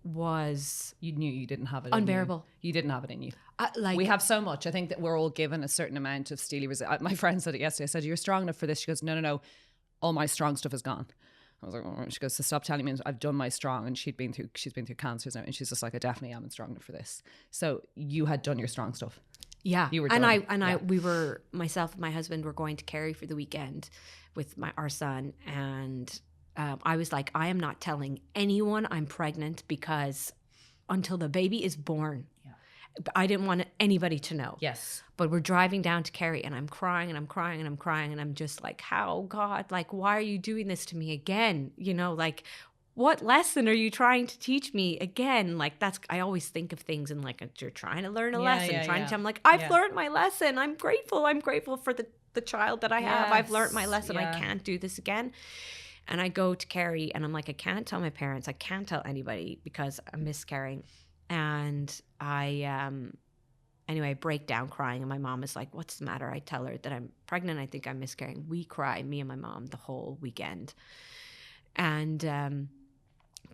was... You knew you didn't have it unbearable. You didn't have it in you. Like, we have so much. I think that we're all given a certain amount of steely resistance. My friend said it yesterday. I said, you're strong enough for this. She goes, no. All my strong stuff is gone. I was like, oh. She goes, so stop telling me I've done my strong. And she's been through cancers now, and she's just like, I definitely am strong enough for this. So you had done your strong stuff. Yeah. You were done. We were, myself and my husband were going to Kerry for the weekend with our son, and I was like, I am not telling anyone I'm pregnant, because until the baby is born, I didn't want anybody to know. Yes. But we're driving down to Kerry, and I'm crying and I'm crying and I'm crying, and I'm just like, how, God, like, why are you doing this to me again? You know, like, what lesson are you trying to teach me again? Like, I always think of things and like, you're trying to learn a lesson, to tell, I'm like, I've learned my lesson. I'm grateful for the child that I have. I've learned my lesson. I can't do this again. And I go to Kerry, and I'm like, I can't tell my parents. I can't tell anybody because I'm miscarrying. And anyway, I break down crying, and my mom is like, what's the matter? I tell her that I'm pregnant. I think I'm miscarrying. We cry, me and my mom, the whole weekend. And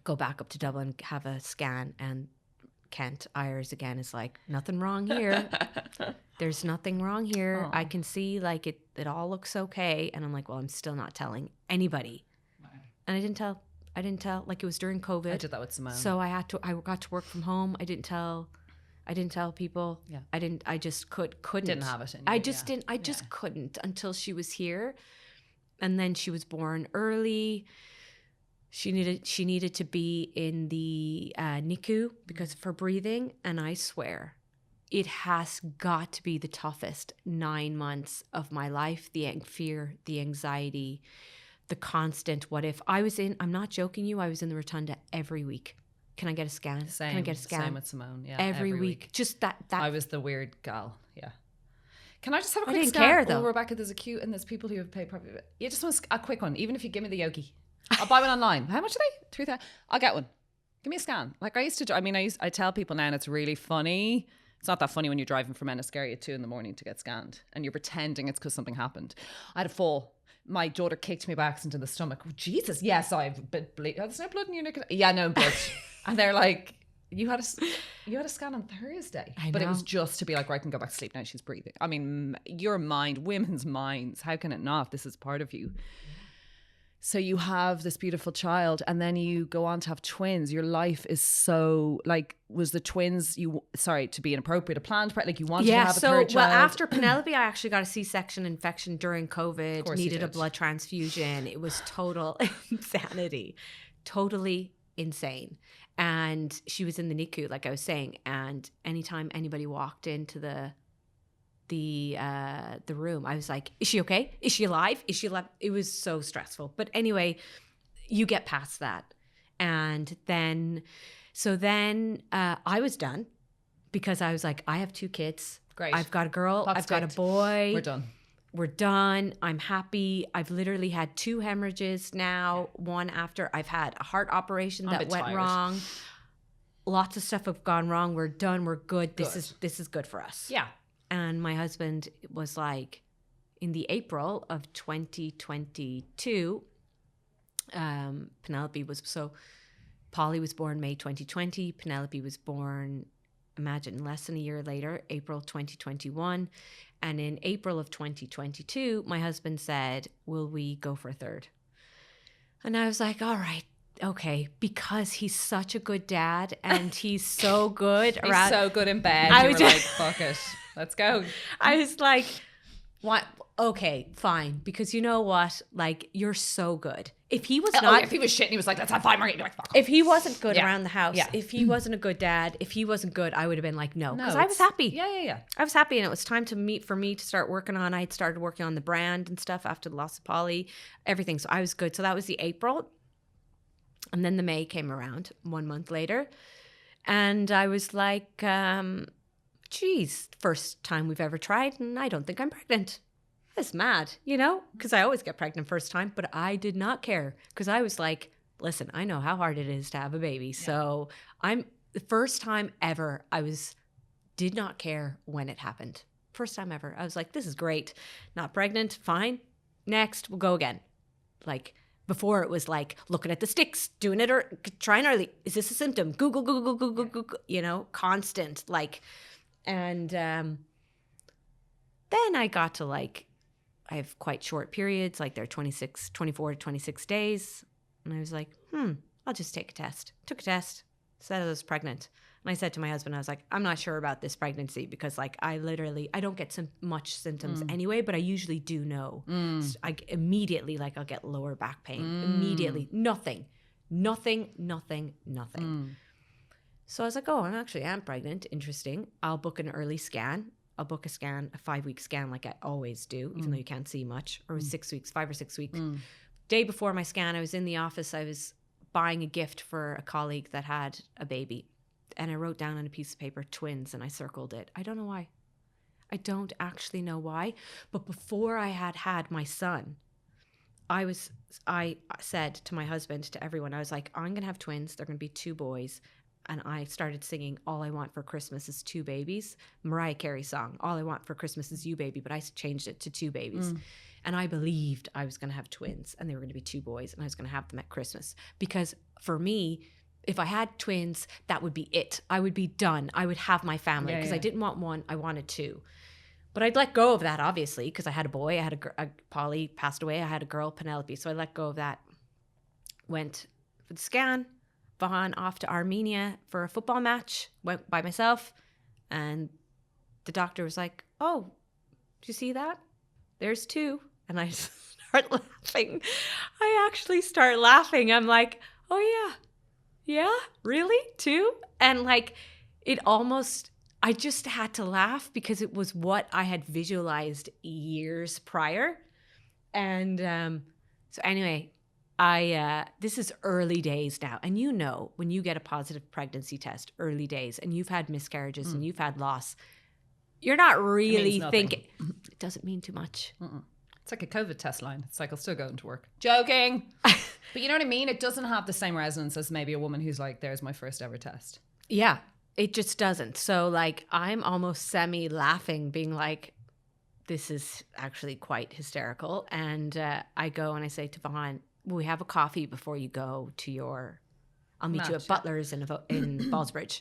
go back up to Dublin, have a scan, and Kent Ayers again is like, nothing wrong here. There's nothing wrong here. I can see, like, it all looks okay. And I'm like, well, I'm still not telling anybody. And I didn't tell, like, it was during COVID. I did that with Simone. So I got to work from home. I didn't tell people. Yeah. I just couldn't. Didn't have it in you. I just couldn't until she was here. And then she was born early. She needed to be in the NICU because of her breathing. And I swear, it has got to be the toughest 9 months of my life. The fear, the anxiety, the constant what if. I'm not joking you, I was in the rotunda every week. Can I get a scan? Same. Can I get a scan? Same with Simone. Yeah. Every week. Just that. I was the weird gal. Yeah. Can I just have a quick didn't scan? care, though. Oh, Rebecca, there's a queue, and there's people who have paid probably. You just want a quick one, even if you give me the yogi. I'll buy one online. How much are they? 3,000. I'll get one. Give me a scan. Like I used to. I tell people now, and it's really funny. It's not that funny when you're driving from Enniskerry at 2 a.m. to get scanned, and you're pretending it's because something happened. I had a fall. My daughter kicked me back into the stomach. Oh, Jesus, yes, I've bleed. There's no blood in your neck. Yeah, no blood. And they're like, you had a scan on Thursday. I know. But it was just to be like, right, I can go back to sleep now. She's breathing. I mean, your mind, women's minds, how can it not? This is part of you. So you have this beautiful child, and then you go on to have twins. Your life is so, like, was the twins, to be inappropriate, a planned, like you wanted to have a third child? Well, after Penelope, I actually got a C-section infection during COVID, needed a blood transfusion. It was total insanity, totally insane. And she was in the NICU, like I was saying, and anytime anybody walked into the room, I was like, is she okay? Is she alive? Is she alive? It was so stressful. But anyway, you get past that. And then I was done because I was like, I have 2 kids. Great. I've got a girl. Clock's I've got a ticked. boy. We're done. we're done. I'm happy. I've literally had 2 hemorrhages now, one after. I've had a heart operation that went wrong. Lots of stuff have gone wrong. We're done. We're good. This is good for us. Yeah. And my husband was like, in the April of 2022, Penelope was, so Polly was born May 2020. Penelope was born, imagine, less than a year later, April 2021. And in April of 2022, my husband said, will we go for a third? And I was like, all right, okay, because he's such a good dad and he's so good He's so good in bed. I was like, fuck it, let's go. I was like, what? Okay, fine. Because you know what? Like, you're so good. If he was not, if he was shit and he was like, that's not fine, Margaret, you'd be like, fuck off. If he wasn't good around the house, if he wasn't a good dad, if he wasn't good, I would have been like, no. Because I was happy. Yeah. I was happy, and it was time for me to start working on. I had started working on the brand and stuff after the loss of Polly, everything. So I was good. So that was the April. And then the May came around 1 month later. And I was like, geez, first time we've ever tried, and I don't think I'm pregnant. That's mad, you know, because I always get pregnant first time, but I did not care because I was like, listen, I know how hard it is to have a baby. Yeah. So the first time ever, did not care when it happened. First time ever. I was like, this is great. Not pregnant. Fine. Next, we'll go again. Like before it was like looking at the sticks, doing it or trying early. Is this a symptom? Google, you know, constant like, and then I got to like, I have quite short periods, like they're 24 to 26 days. And I was like, I'll just take a test. Took a test, said I was pregnant. And I said to my husband, I was like, I'm not sure about this pregnancy because like I don't get much symptoms anyway, but I usually do know. So I immediately, like I'll get lower back pain. Immediately. Nothing. So I was like, oh, I am pregnant. Interesting. I'll book an early scan. I'll book a 5-week scan like I always do, even though you can't see much, or 5 or 6 weeks. Day before my scan, I was in the office. I was buying a gift for a colleague that had a baby. And I wrote down on a piece of paper, twins, and I circled it. I don't know why. I don't actually know why. But before I had my son, I said to my husband, to everyone, I was like, I'm going to have twins. They're going to be 2 boys. And I started singing All I Want for Christmas is 2 Babies, Mariah Carey song. All I Want for Christmas is You Baby, but I changed it to 2 babies. And I believed I was going to have twins and they were going to be 2 boys and I was going to have them at Christmas. Because for me, if I had twins, that would be it. I would be done. I would have my family because I didn't want 1. I wanted 2. But I'd let go of that, obviously, because I had a boy. I had a Polly passed away. I had a girl, Penelope. So I let go of that. Went for the scan. Vahan off to Armenia for a football match, went by myself, and the doctor was like, oh, did you see that? There's 2. And I start laughing. I actually start laughing. I'm like, oh yeah, really? 2? And like I just had to laugh because it was what I had visualized years prior. And so anyway, this is early days now. And you know, when you get a positive pregnancy test, early days, and you've had miscarriages and you've had loss, you're not really thinking, it doesn't mean too much. It's like a COVID test line. It's like, I'll still go into work. Joking. But you know what I mean? It doesn't have the same resonance as maybe a woman who's like, there's my first ever test. Yeah, it just doesn't. So like, I'm almost semi-laughing, being like, this is actually quite hysterical. And I go and I say to Vahan, will we have a coffee before you go to I'll meet you at Butler's in Ballsbridge.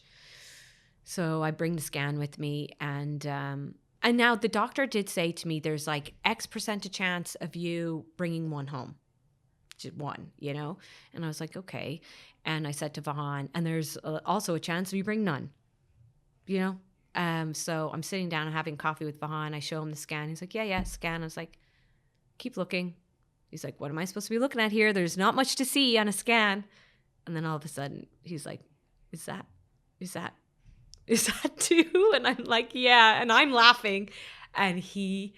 So I bring the scan with me, and now the doctor did say to me, there's like X% chance of you bringing 1 home, just 1, you know? And I was like, okay. And I said to Vahan, and there's also a chance of you bring none, you know? So I'm sitting down and having coffee with Vahan. I show him the scan. He's like, yeah, scan. I was like, keep looking. He's like, what am I supposed to be looking at here? There's not much to see on a scan. And then all of a sudden, he's like, is that 2? And I'm like, yeah. And I'm laughing. And he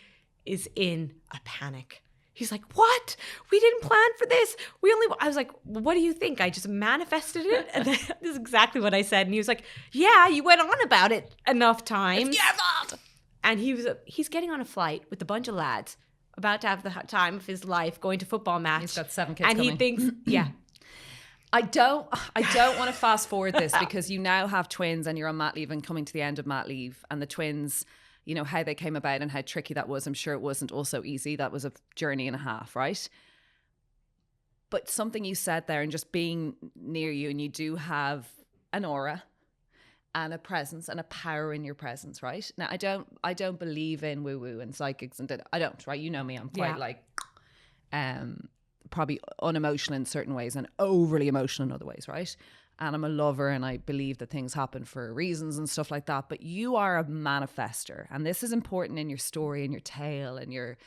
is in a panic. He's like, what? We didn't plan for this. I was like, what do you think? I just manifested it? And this is exactly what I said. And he was like, yeah, you went on about it enough times. And he's getting on a flight with a bunch of lads, about to have the time of his life, going to football match. He's got 7 kids and coming. he thinks, yeah. I don't want to fast forward this because you now have twins and you're on mat leave and coming to the end of mat leave, and the twins, you know, how they came about and how tricky that was. I'm sure it wasn't also easy. That was a journey and a half, right? But something you said there, and just being near you, and you do have an aura and a presence and a power in your presence, right? Now, I don't believe in woo-woo and psychics, and I don't, right? You know me, I'm quite like, probably unemotional in certain ways and overly emotional in other ways, right? And I'm a lover and I believe that things happen for reasons and stuff like that. But you are a manifester, and this is important in your story and your tale and your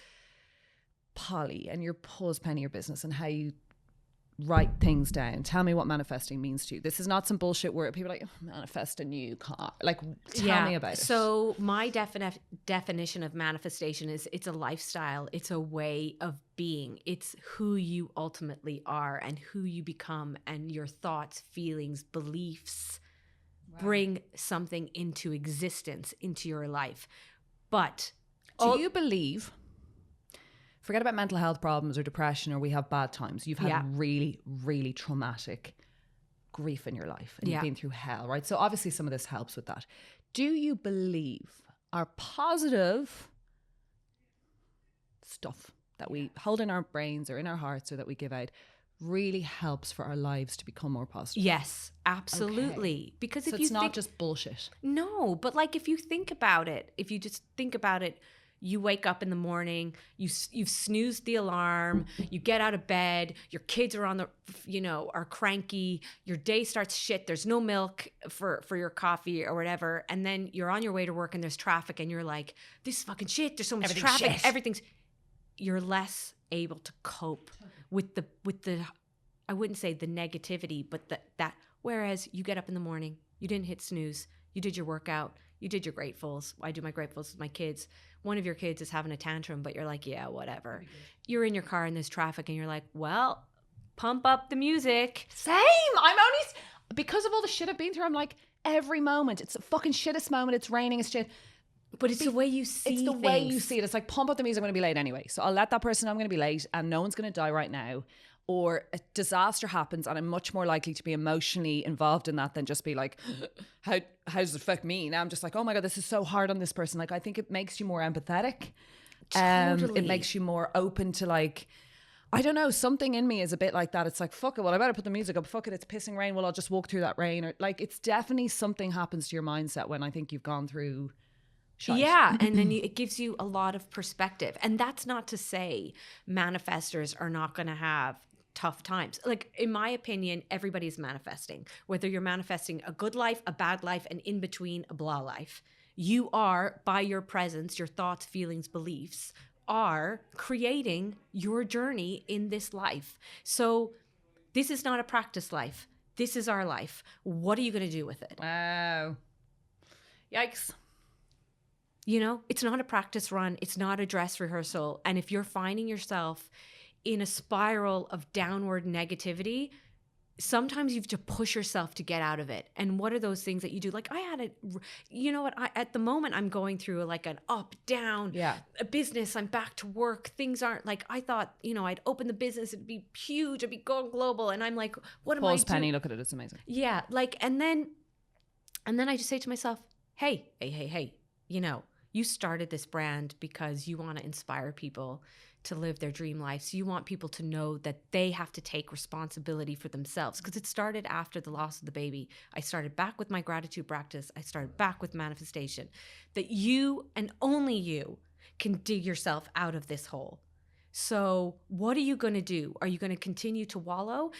Polly and your pause penny, your business, and how you write things down. Tell me what manifesting means to you. This is not some bullshit word. People are like, manifest a new car. Like, tell me about it. So my definition of manifestation is it's a lifestyle. It's a way of being. It's who you ultimately are and who you become, and your thoughts, feelings, beliefs bring something into existence, into your life. But do you believe, forget about mental health problems or depression or we have bad times, you've had really, really traumatic grief in your life and you've been through hell, right? So obviously some of this helps with that. Do you believe our positive stuff that we hold in our brains or in our hearts or that we give out really helps for our lives to become more positive? Yes, absolutely. Okay. Because so if it's not just bullshit. No, but like if you think about it, if you just think about it, you wake up in the morning, you've snoozed the alarm, you get out of bed, your kids are are cranky, your day starts shit, there's no milk for your coffee or whatever, and then you're on your way to work and there's traffic and you're like, this is fucking shit, there's so much traffic, you're less able to cope with the I wouldn't say the negativity, but that whereas you get up in the morning, you didn't hit snooze, you did your workout, you did your gratefuls. I do my gratefuls with my kids. One of your kids is having a tantrum, but you're like, yeah, whatever. You're in your car and there's traffic and you're like, well, pump up the music. Same. I'm only, because of all the shit I've been through, I'm like, every moment, it's the fucking shittest moment. It's raining, it's shit. But it's the way you see it. It's the way you see it. It's like, pump up the music, I'm going to be late anyway. So I'll let that person know I'm going to be late and no one's going to die right now. Or a disaster happens and I'm much more likely to be emotionally involved in that than just be like, how does it affect me? Now I'm just like, oh my God, this is so hard on this person. Like, I think it makes you more empathetic. Totally. It makes you more open to, like, I don't know, something in me is a bit like that. It's like, fuck it, well, I better put the music up. Fuck it, it's pissing rain. Well, I'll just walk through that rain. Or like, it's definitely something happens to your mindset when I think you've gone through shite. Yeah, and then it gives you a lot of perspective. And that's not to say manifestors are not going to have tough times. Like, in my opinion, everybody's manifesting. Whether you're manifesting a good life, a bad life, and in between, a blah life. You are, by your presence, your thoughts, feelings, beliefs, are creating your journey in this life. So this is not a practice life. This is our life. What are you going to do with it? Wow. Yikes. You know, it's not a practice run. It's not a dress rehearsal. And if you're finding yourself in a spiral of downward negativity, sometimes you have to push yourself to get out of it. And what are those things that you do? Like, I had it, you know what, at the moment I'm going through like an up, down, a business, I'm back to work. Things aren't like, I thought, you know, I'd open the business, it'd be huge, it'd be going global. And I'm like, what am I doing? Pause penny, look at it, it's amazing. Yeah, like, and then I just say to myself, hey, you know, you started this brand because you want to inspire people to live their dream life. So you want people to know that they have to take responsibility for themselves, because it started after the loss of the baby. I started back with my gratitude practice. I started back with manifestation, that you and only you can dig yourself out of this hole. So what are you going to do? Are you going to continue to wallow?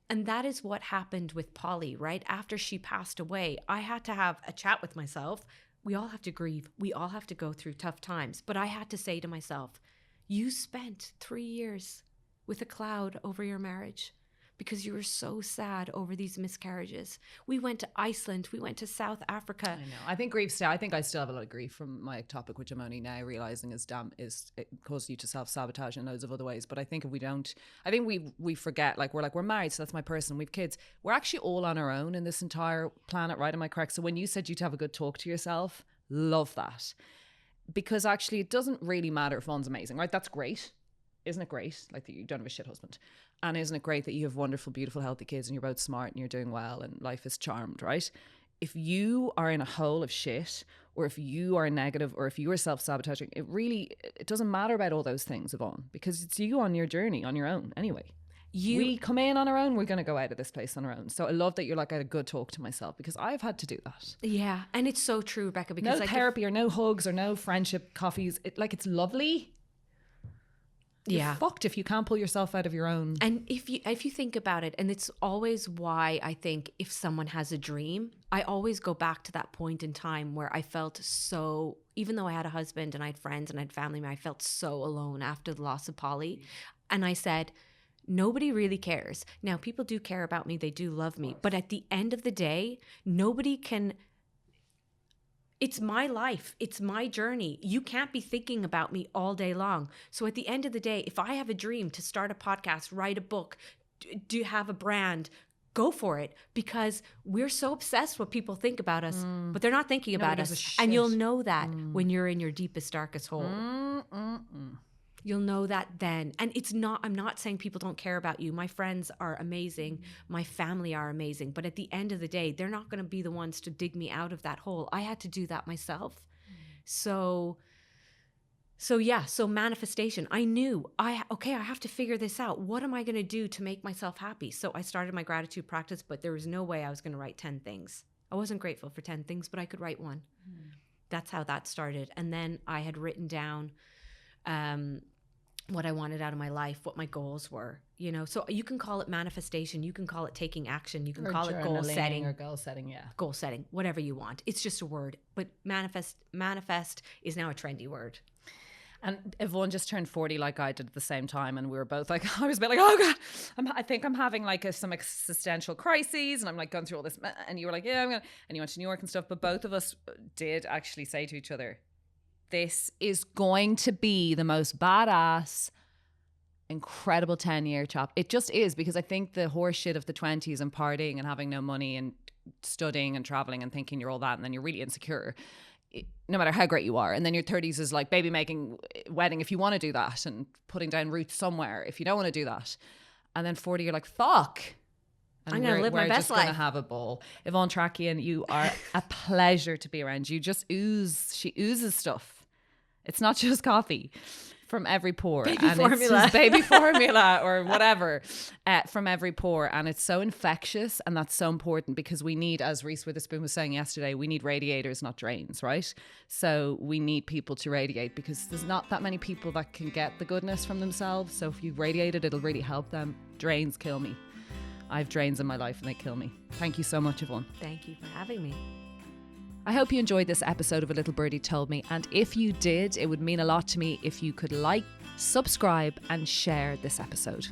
And that is what happened with Polly, right? After she passed away, I had to have a chat with myself. We all have to grieve. We all have to go through tough times. But I had to say to myself, you spent 3 years with a cloud over your marriage because you were so sad over these miscarriages. We went to Iceland. We went to South Africa. I know. I think grief. I think I still have a lot of grief from my ectopic, which I'm only now realizing is it causes you to self-sabotage in loads of other ways. But I think if we don't, I think we forget, like we're married, so that's my person. We've kids. We're actually all on our own in this entire planet, right? Am I correct? So when you said you to have a good talk to yourself, love that. because actually it doesn't really matter if Yvonne's amazing, right? That's great. Isn't it great? Like that you don't have a shit husband. And isn't it great that you have wonderful, beautiful, healthy kids and you're both smart and you're doing well and life is charmed, right? If you are in a hole of shit, or if you are negative, or if you are self-sabotaging, it doesn't matter about all those things, Yvonne, because it's you on your journey, on your own anyway. We come in on our own, we're going to go out of this place on our own. So I love that you're like, I had a good talk to myself, because I've had to do that. Yeah. And it's so true, Rebecca, because no therapy or no hugs or no friendship coffees. It's lovely. You're fucked if you can't pull yourself out of your own. And if you think about it, and it's always why I think if someone has a dream, I always go back to that point in time where I felt so, even though I had a husband and I had friends and I had family, I felt so alone after the loss of Polly. And I said, nobody really cares. Now, people do care about me. They do love me. But at the end of the day, nobody can... It's my life. It's my journey. You can't be thinking about me all day long. So at the end of the day, if I have a dream to start a podcast, write a book, do have a brand, go for it, because we're so obsessed with what people think about us, but they're not thinking about us. And you'll know that when you're in your deepest, darkest hole. You'll know that then. And I'm not saying people don't care about you. My friends are amazing. My family are amazing. But at the end of the day, they're not going to be the ones to dig me out of that hole. I had to do that myself. So manifestation. I knew I have to figure this out. What am I going to do to make myself happy? So I started my gratitude practice, but there was no way I was going to write 10 things. I wasn't grateful for 10 things, but I could write one. That's how that started. And then I had written down, what I wanted out of my life, what my goals were, so you can call it manifestation, you can call it taking action, you can call it goal setting, goal setting, whatever you want. It's just a word, but manifest is now a trendy word. And Yvonne just turned 40 like I did at the same time, and we were both like, I was a bit like, oh God, I think I'm having like some existential crises, and I'm like going through all this, and you were like, yeah, and you went to New York and stuff, but both of us did actually say to each other, this is going to be the most badass, incredible 10-year chop. It just is, because I think the horse shit of the 20s and partying and having no money and studying and traveling and thinking you're all that, and then you're really insecure, no matter how great you are. And then your 30s is like baby making, wedding if you want to do that, and putting down roots somewhere if you don't want to do that. And then 40, you're like, fuck. And I'm going to live my best life. We're just going to have a ball. Yvonne Tchrakian, you are a pleasure to be around. You just she oozes stuff. It's not just coffee from every pore. Baby formula. It's baby formula or whatever from every pore. And it's so infectious, and that's so important, because we need, as Reese Witherspoon was saying yesterday, we need radiators, not drains, right? So we need people to radiate, because there's not that many people that can get the goodness from themselves. So if you radiate it, it'll really help them. Drains kill me. I have drains in my life and they kill me. Thank you so much, Yvonne. Thank you for having me. I hope you enjoyed this episode of A Little Birdie Told Me. And if you did, it would mean a lot to me if you could like, subscribe, and share this episode.